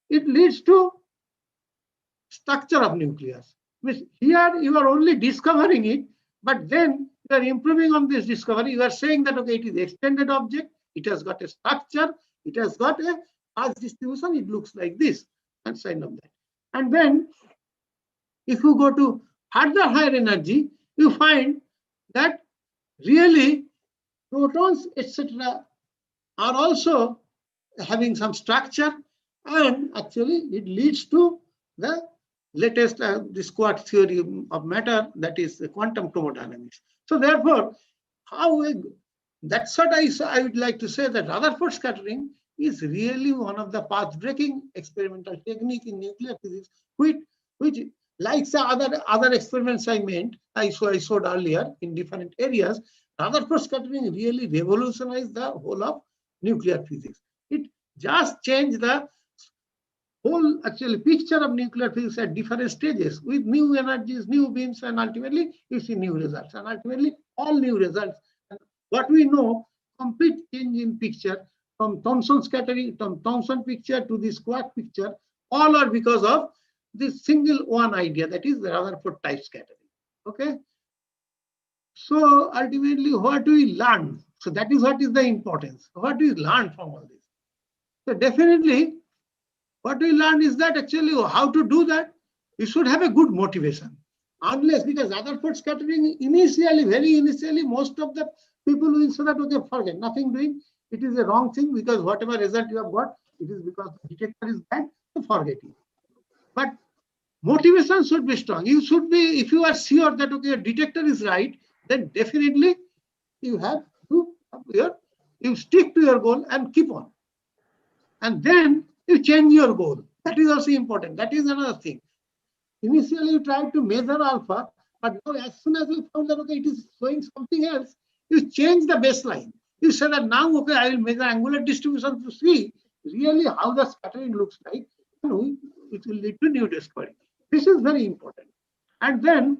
[SPEAKER 2] It leads to structure of nucleus. Means here you are only discovering it, but then you are improving on this discovery. You are saying that, okay, it is extended object, it has got a structure, it has got a charge distribution, it looks like this, and sign of that. And then if you go to further higher energy, you find that really protons, etc., are also having some structure, and actually it leads to the latest this quark theory of matter, that is the quantum chromodynamics. So therefore, that's what I would like to say, that Rutherford scattering is really one of the path-breaking experimental technique in nuclear physics, which like the other experiments I showed earlier in different areas, Rutherford scattering really revolutionized the whole of nuclear physics. It just changed the whole actually picture of nuclear physics at different stages with new energies, new beams, and ultimately you see new results, and ultimately all new results. And what we know, complete change in picture from Thomson scattering, from Thomson picture to this quark picture, all are because of this single one idea, that is the Rutherford type scattering. Okay. So ultimately, what do we learn? So that is what is the importance. What do we learn from all this? So definitely, what we learned is that actually how to do that, you should have a good motivation. Unless, because Rutherford scattering initially, very initially, most of the people will say that, okay, forget, nothing doing. It is a wrong thing, because whatever result you have got, it is because the detector is bad, so forget it. But motivation should be strong. You should be, if you are sure that, okay, your detector is right, then definitely you have to, you stick to your goal and keep on. And then you change your goal. That is also important. That is another thing. Initially, you tried to measure alpha, but now as soon as you found that, okay, it is showing something else, you change the baseline. You say that now, okay, I will measure angular distribution to see really how the scattering looks like. It will lead to new discovery. This is very important. And then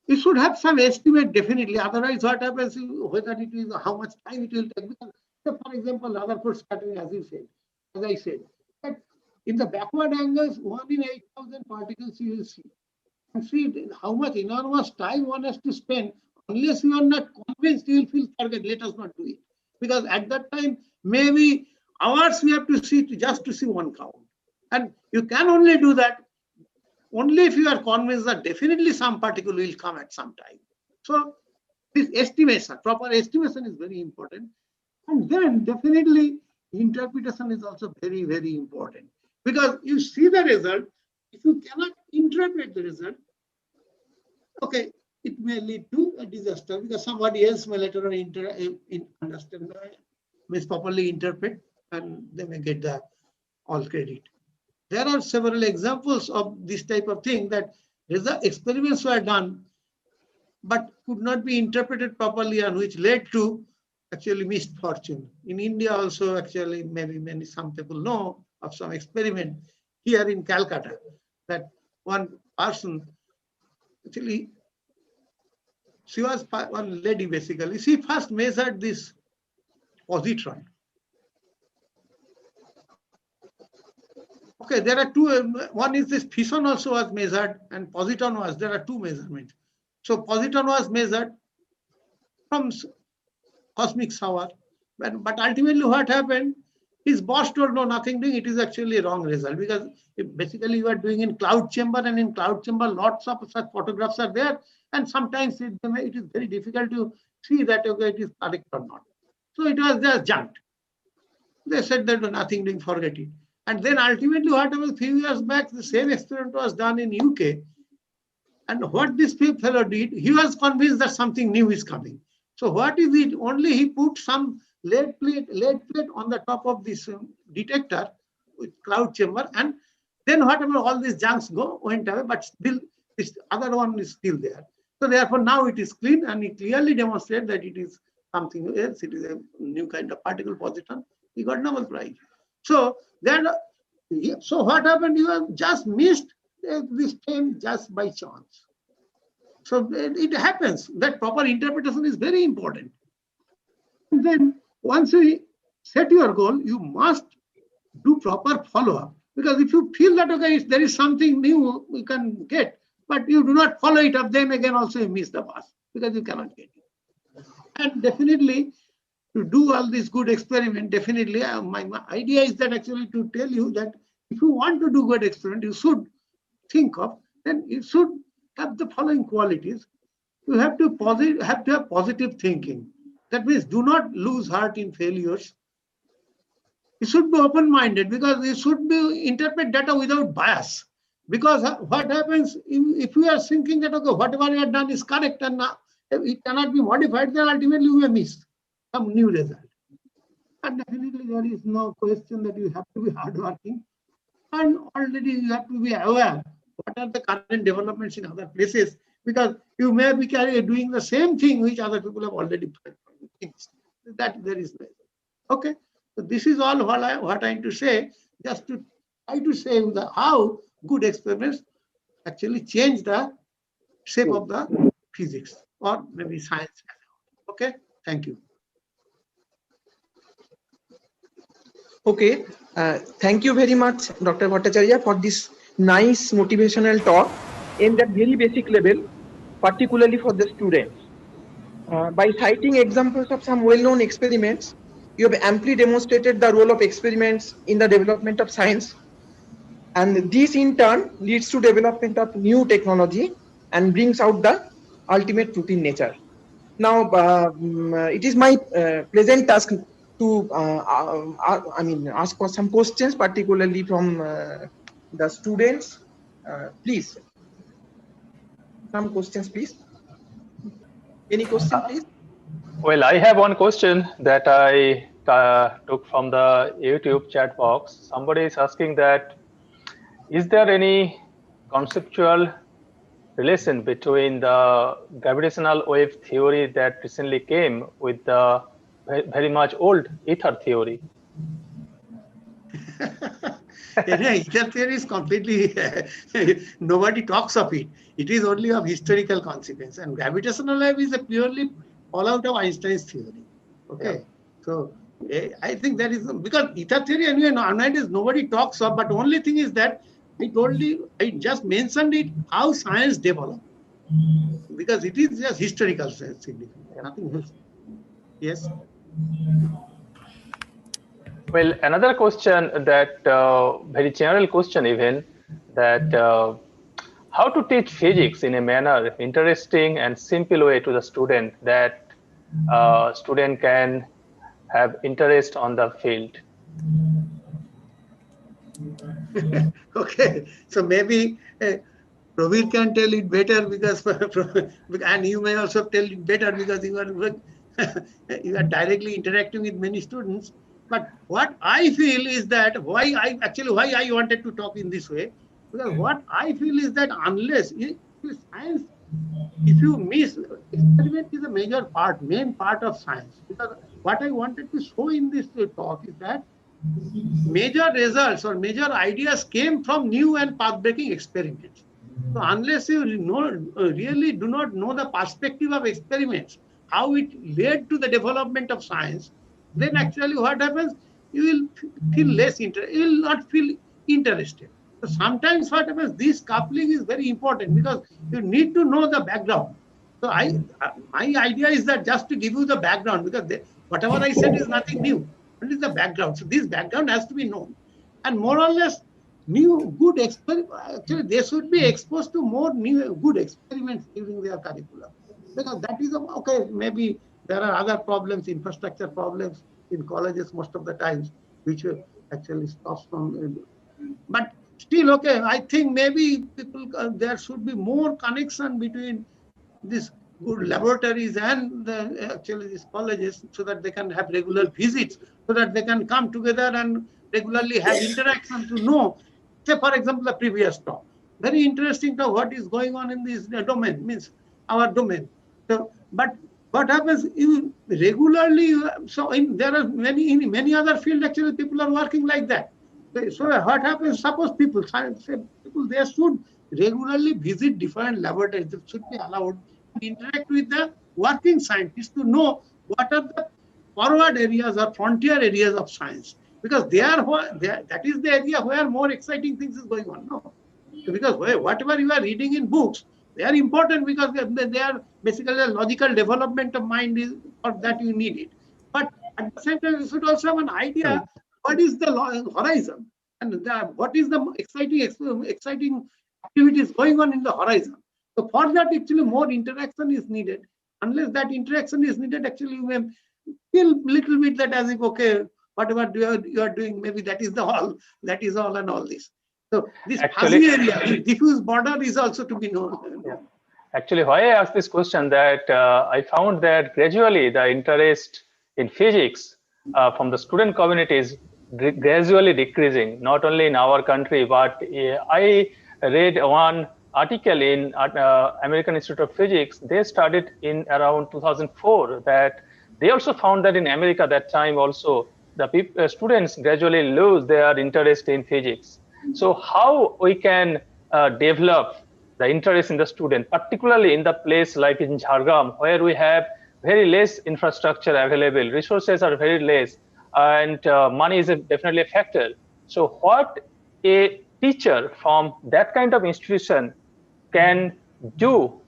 [SPEAKER 2] you should have some estimate definitely. Otherwise, what happens, whether it is how much time it will take. Because, for example, Rutherford scattering, as I said, that in the backward angles, 1 in 8,000 particles you will see. And see how much enormous time one has to spend. Unless you are not convinced, you will feel, forget, let us not do it. Because at that time, maybe hours we have to see just to see one count. And you can only do that only if you are convinced that definitely some particle will come at some time. So this estimation, proper estimation is very important. And then definitely interpretation is also very, very important. Because you see the result, if you cannot interpret the result, okay, it may lead to a disaster, because somebody else may later on understand, may properly interpret, and they may get all credit. There are several examples of this type of thing, that The experiments were done, but could not be interpreted properly, and which led to actually misfortune. In India also, actually, maybe some people know of some experiment here in Calcutta, that one person, actually, she was one lady basically, she first measured this positron. Okay, there are two, one is this fission also was measured, and positron was, there are two measurements. So positron was measured from cosmic shower, but ultimately what happened, his boss told no, nothing doing, it is actually a wrong result, because basically you are doing in cloud chamber, and in cloud chamber lots of such photographs are there, and sometimes it is very difficult to see that okay, it is correct or not. So it was just junked. They said that nothing doing, forget it. And then ultimately what happened, a few years back, the same experiment was done in UK. And what this fellow did, he was convinced that something new is coming. So what is it? Only he put some lead plate on the top of this detector with cloud chamber, and then whatever all these junks went away, but still this other one is still there. So therefore now it is clean, and he clearly demonstrated that it is something else. It is a new kind of particle positron. He got Nobel Prize. So then, so what happened? You have just missed this time just by chance. So it happens. That proper interpretation is very important. And then once you set your goal, you must do proper follow-up. Because if you feel that okay, there is something new we can get, but you do not follow it up, then again also you miss the bus because you cannot get it. And definitely to do all this good experiment, definitely my idea is that actually to tell you that if you want to do good experiment, you should think of, then you should have the following qualities. You have to have positive thinking. That means do not lose heart in failures. You should be open-minded, because you should be interpret data without bias. Because what happens if you are thinking that okay, whatever you have done is correct and it cannot be modified, then ultimately you may miss some new result. And definitely there is no question that you have to be hardworking, and already you have to be aware what are the current developments in other places, because you may be doing the same thing which other people have already finished. That there is no. Okay, so this is all what I'm trying to say, just to try to say how good experiments actually change the shape of the physics or maybe science. Okay, thank you.
[SPEAKER 1] Okay, thank you very much, Dr. Bhattacharya, for this nice motivational talk aimed at very basic level, particularly for the students. By citing examples of some well-known experiments, you have amply demonstrated the role of experiments in the development of science, and this in turn leads to development of new technology and brings out the ultimate truth in nature. Now, it is my pleasant task to ask for some questions, particularly from the students. Please, some questions, please. Any question, please?
[SPEAKER 3] Well, I have one question that I took from the YouTube chat box. Somebody is asking that, is there any conceptual relation between the gravitational wave theory that recently came with the very much old ether theory?
[SPEAKER 2] Ether theory is completely, nobody talks of it. It is only of historical consequence. And gravitational wave is a purely fallout of Einstein's theory. Okay. Yeah. So I think that is, because ether theory anyway, nowadays nobody talks of, but only thing is that I just mentioned it, how science developed. Because it is just historical significance, nothing else. Yes.
[SPEAKER 3] Well, another question that very general question even, that how to teach physics in a manner interesting and simple way to the student, that student can have interest on the field.
[SPEAKER 2] Okay, so maybe Praveen can tell it better, because and you may also tell it better because you are directly interacting with many students. But what I feel is that why I wanted to talk in this way Because what I feel is that unless science, if you miss, experiment is a main part of science. Because what I wanted to show in this talk is that major results or major ideas came from new and path-breaking experiments. So unless you really do not know the perspective of experiments, how it led to the development of science, then actually what happens, you will feel less interested, you will not feel interested. So sometimes what happens, this coupling is very important because you need to know the background. So my idea is that just to give you the background, because whatever I said is nothing new. What is the background? So this background has to be known. And more or less, new good experiment, actually they should be exposed to more new good experiments during their curriculum. Because that is, okay, maybe there are other problems, infrastructure problems in colleges most of the times, which actually stops from, but still, okay, I think maybe people, there should be more connection between these good laboratories and actually these colleges, so that they can have regular visits, so that they can come together and regularly have interaction to know. Say, for example, the previous talk, very interesting talk, what is going on in this domain, means our domain. So, but what happens, you regularly, so there are many other fields, actually people are working like that. So what happens, suppose people, they should regularly visit different laboratories, they should be allowed to interact with the working scientists to know what are the forward areas or frontier areas of science. Because that is the area where more exciting things is going on. No? So because whatever you are reading in books, they are important because they are basically a logical development of mind is, for that you need it. But at the same time, you should also have an idea what is the horizon and what is the exciting activities going on in the horizon. So for that, actually more interaction is needed. Unless that interaction is needed, actually you may feel little bit that as if, okay, whatever you are doing, maybe that is all and all this. So this fuzzy area, this diffuse border is also to be known.
[SPEAKER 3] Yeah. Actually, why I asked this question, that I found that gradually the interest in physics from the student community is gradually decreasing, not only in our country, but I read one article in American Institute of Physics. They started in around 2004 that they also found that in America that time also the students gradually lose their interest in physics. So how we can develop the interest in the student, particularly in the place like in Jhargram, where we have very less infrastructure available, resources are very less, and money is definitely a factor. So what a teacher from that kind of institution can do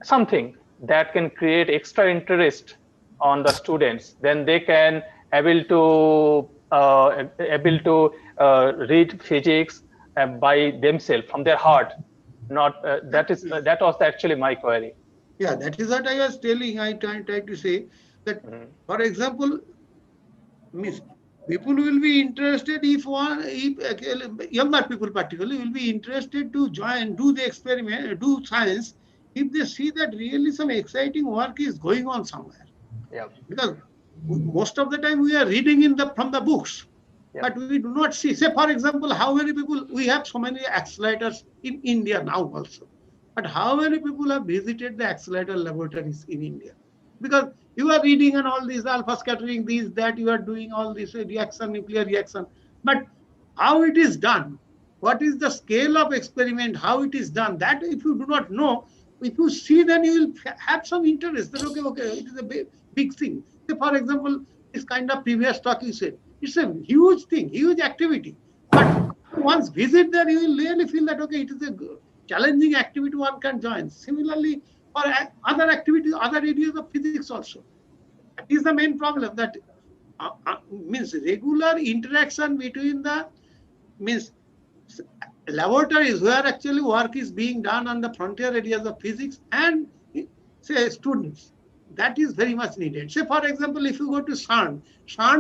[SPEAKER 3] something that can create extra interest on the students, then they can able to read physics by themselves from their heart. Not that was actually my query.
[SPEAKER 2] Yeah, that is what I was telling. I tried to say that, for example, people will be interested if younger people particularly will be interested to join, do the experiment, do science, if they see that really some exciting work is going on somewhere.
[SPEAKER 3] Yeah.
[SPEAKER 2] Because most of the time we are reading from the books, but we do not see. Say, for example, how many people, we have so many accelerators in India now also, but how many people have visited the accelerator laboratories in India? Because you are reading and all these alpha scattering, that you are doing all this reaction, nuclear reaction, but how it is done, what is the scale of experiment, how it is done, that if you do not know, if you see, then you will have some interest that, okay, it is a big thing. Say, for example, this kind of previous talk you said, it's a huge thing, huge activity. But once visit there, you will really feel that, okay, it is a challenging activity one can join. Similarly, for other activities, other areas of physics also. That is the main problem, that means regular interaction between the laboratories where actually work is being done on the frontier areas of physics and say students. That is very much needed. Say, for example, if you go to CERN,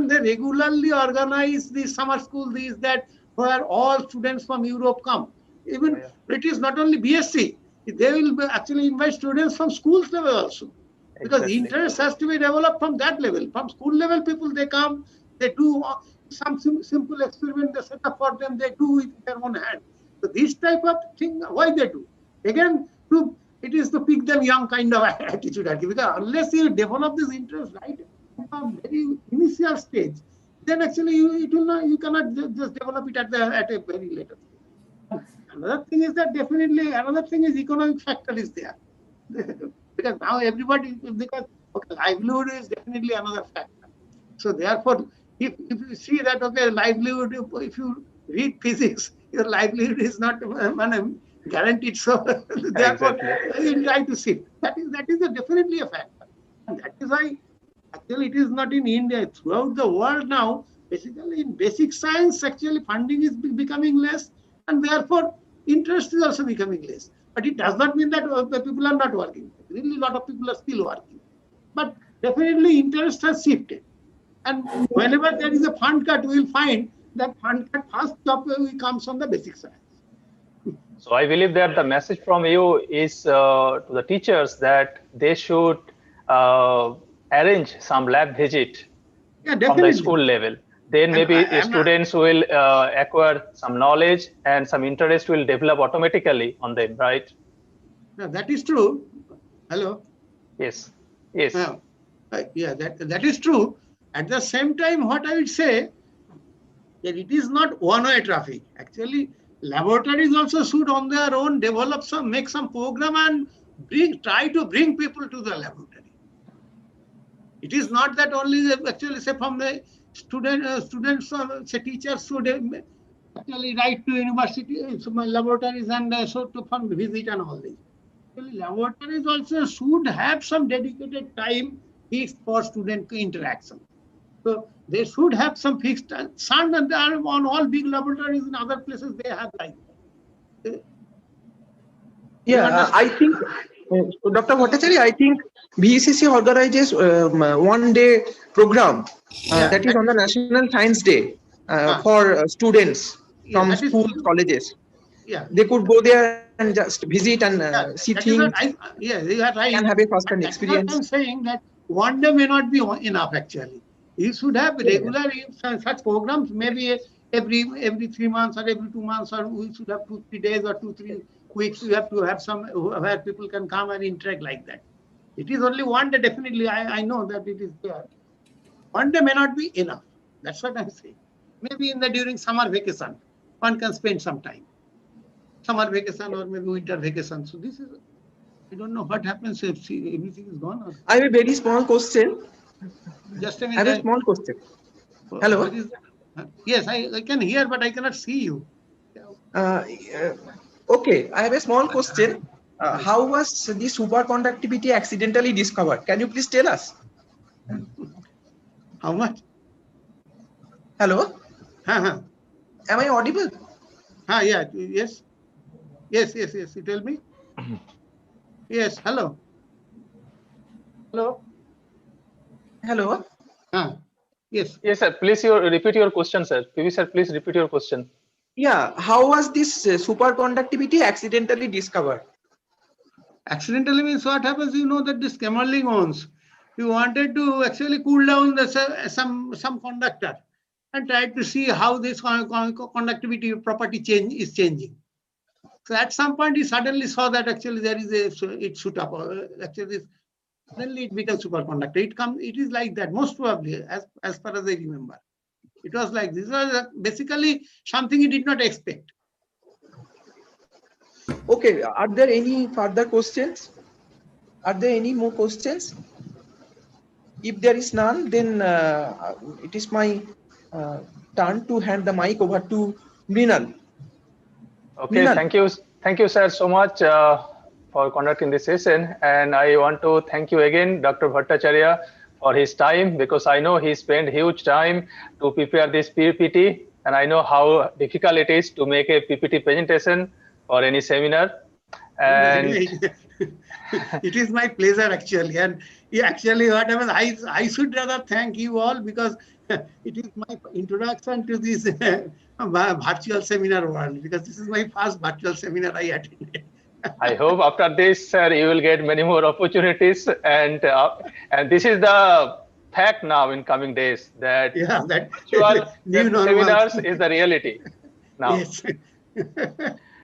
[SPEAKER 2] they regularly organize the summer school, that where all students from Europe come. Even it is not only BSc, they will actually invite students from schools level also. Because interest has to be developed from that level. From school level people, they come, they do some simple experiment, they set up for them, they do with their own hand. So this type of thing, why they do? Again, it is to pick them young kind of attitude. Because unless you develop this interest right at a very initial stage, then actually you cannot just develop it at a very later stage. Another thing is that definitely another thing is economic factor is there. Because now everybody, because okay, livelihood is definitely another factor. So therefore, if you see that okay, livelihood, if you read physics, your livelihood is not guaranteed. So therefore, you try to see that is definitely a factor, and that is why actually it is not in India, throughout the world now. Basically, in basic science, actually funding is becoming less, and therefore interest is also becoming less. But it does not mean that people are not working. Really, a lot of people are still working. But definitely interest has shifted. And whenever there is a fund cut, we will find that fund cut first comes from the basic science.
[SPEAKER 3] So I believe that the message from you is to the teachers that they should arrange some lab visit from the school level. Then maybe students will acquire some knowledge and some interest will develop automatically on them, right?
[SPEAKER 2] No, that is true. Hello?
[SPEAKER 3] Yes. Yes.
[SPEAKER 2] Yeah, that is true. At the same time, what I would say, that it is not one-way traffic. Actually, laboratories also should on their own develop make some program and try to bring people to the laboratory. It is not that only actually say from the students, say teachers should actually write to university, laboratories and so to fund visit and all this. Actually, laboratories also should have some dedicated time fixed for student interaction. So they should have some fixed time. Some and on all big laboratories in other places they have like that.
[SPEAKER 1] Yeah, I think, Dr. Bhattacharya, I think BECC organizes one-day program that is on the National Science Day for students from schools, colleges.
[SPEAKER 2] Yeah,
[SPEAKER 1] they could go there and just visit and see things.
[SPEAKER 2] You are right.
[SPEAKER 1] Can have a first-hand experience.
[SPEAKER 2] I'm saying that one day may not be enough. Actually, you should have regular such programs. Maybe every 3 months or every 2 months, or we should have 2-3 days or 2-3 weeks. We have to have some where people can come and interact like that. It is only one day. Definitely, I know that it is there. One day may not be enough. That's what I'm saying. Maybe during summer vacation, one can spend some time. Summer vacation or maybe winter vacation. So this is, I don't know what happens if everything is gone. Or...
[SPEAKER 1] I have a very small question.
[SPEAKER 2] Just a minute.
[SPEAKER 1] I have a small question. Hello.
[SPEAKER 2] Yes, I can hear, but I cannot see you.
[SPEAKER 1] Okay, I have a small question. How was the superconductivity accidentally discovered? Can you please tell us?
[SPEAKER 2] How much?
[SPEAKER 1] Hello. Am I audible?
[SPEAKER 2] Yeah. Yes. Yes. You tell me. Yes. Hello. Yes.
[SPEAKER 3] Yes, sir. Please repeat your question, sir. PV sir, please repeat your question.
[SPEAKER 1] Yeah. How was this superconductivity accidentally discovered?
[SPEAKER 2] Accidentally means what happens? You know that this Kemmerling owns. You wanted to actually cool down some conductor and tried to see how this conductivity property is changing. So at some point, he suddenly saw that actually there is it shoot up. Actually, suddenly it becomes superconductor. It is like that, most probably, as far as I remember. It was like this was basically something he did not expect.
[SPEAKER 1] Okay, are there any further questions? Are there any more questions? If there is none, then it is my turn to hand the mic over to Mrinal.
[SPEAKER 3] Okay, thank you, sir, so much for conducting this session. And I want to thank you again, Dr. Bhattacharya, for his time, because I know he spent huge time to prepare this PPT, and I know how difficult it is to make a PPT presentation for any seminar. And
[SPEAKER 2] it is my pleasure actually. And actually, whatever I should rather thank you all, because it is my introduction to this virtual seminar world, because this is my first virtual seminar I attended.
[SPEAKER 3] I hope after this, sir, you will get many more opportunities, and this is the fact now in coming days that virtual seminars is the reality now.
[SPEAKER 2] Yes.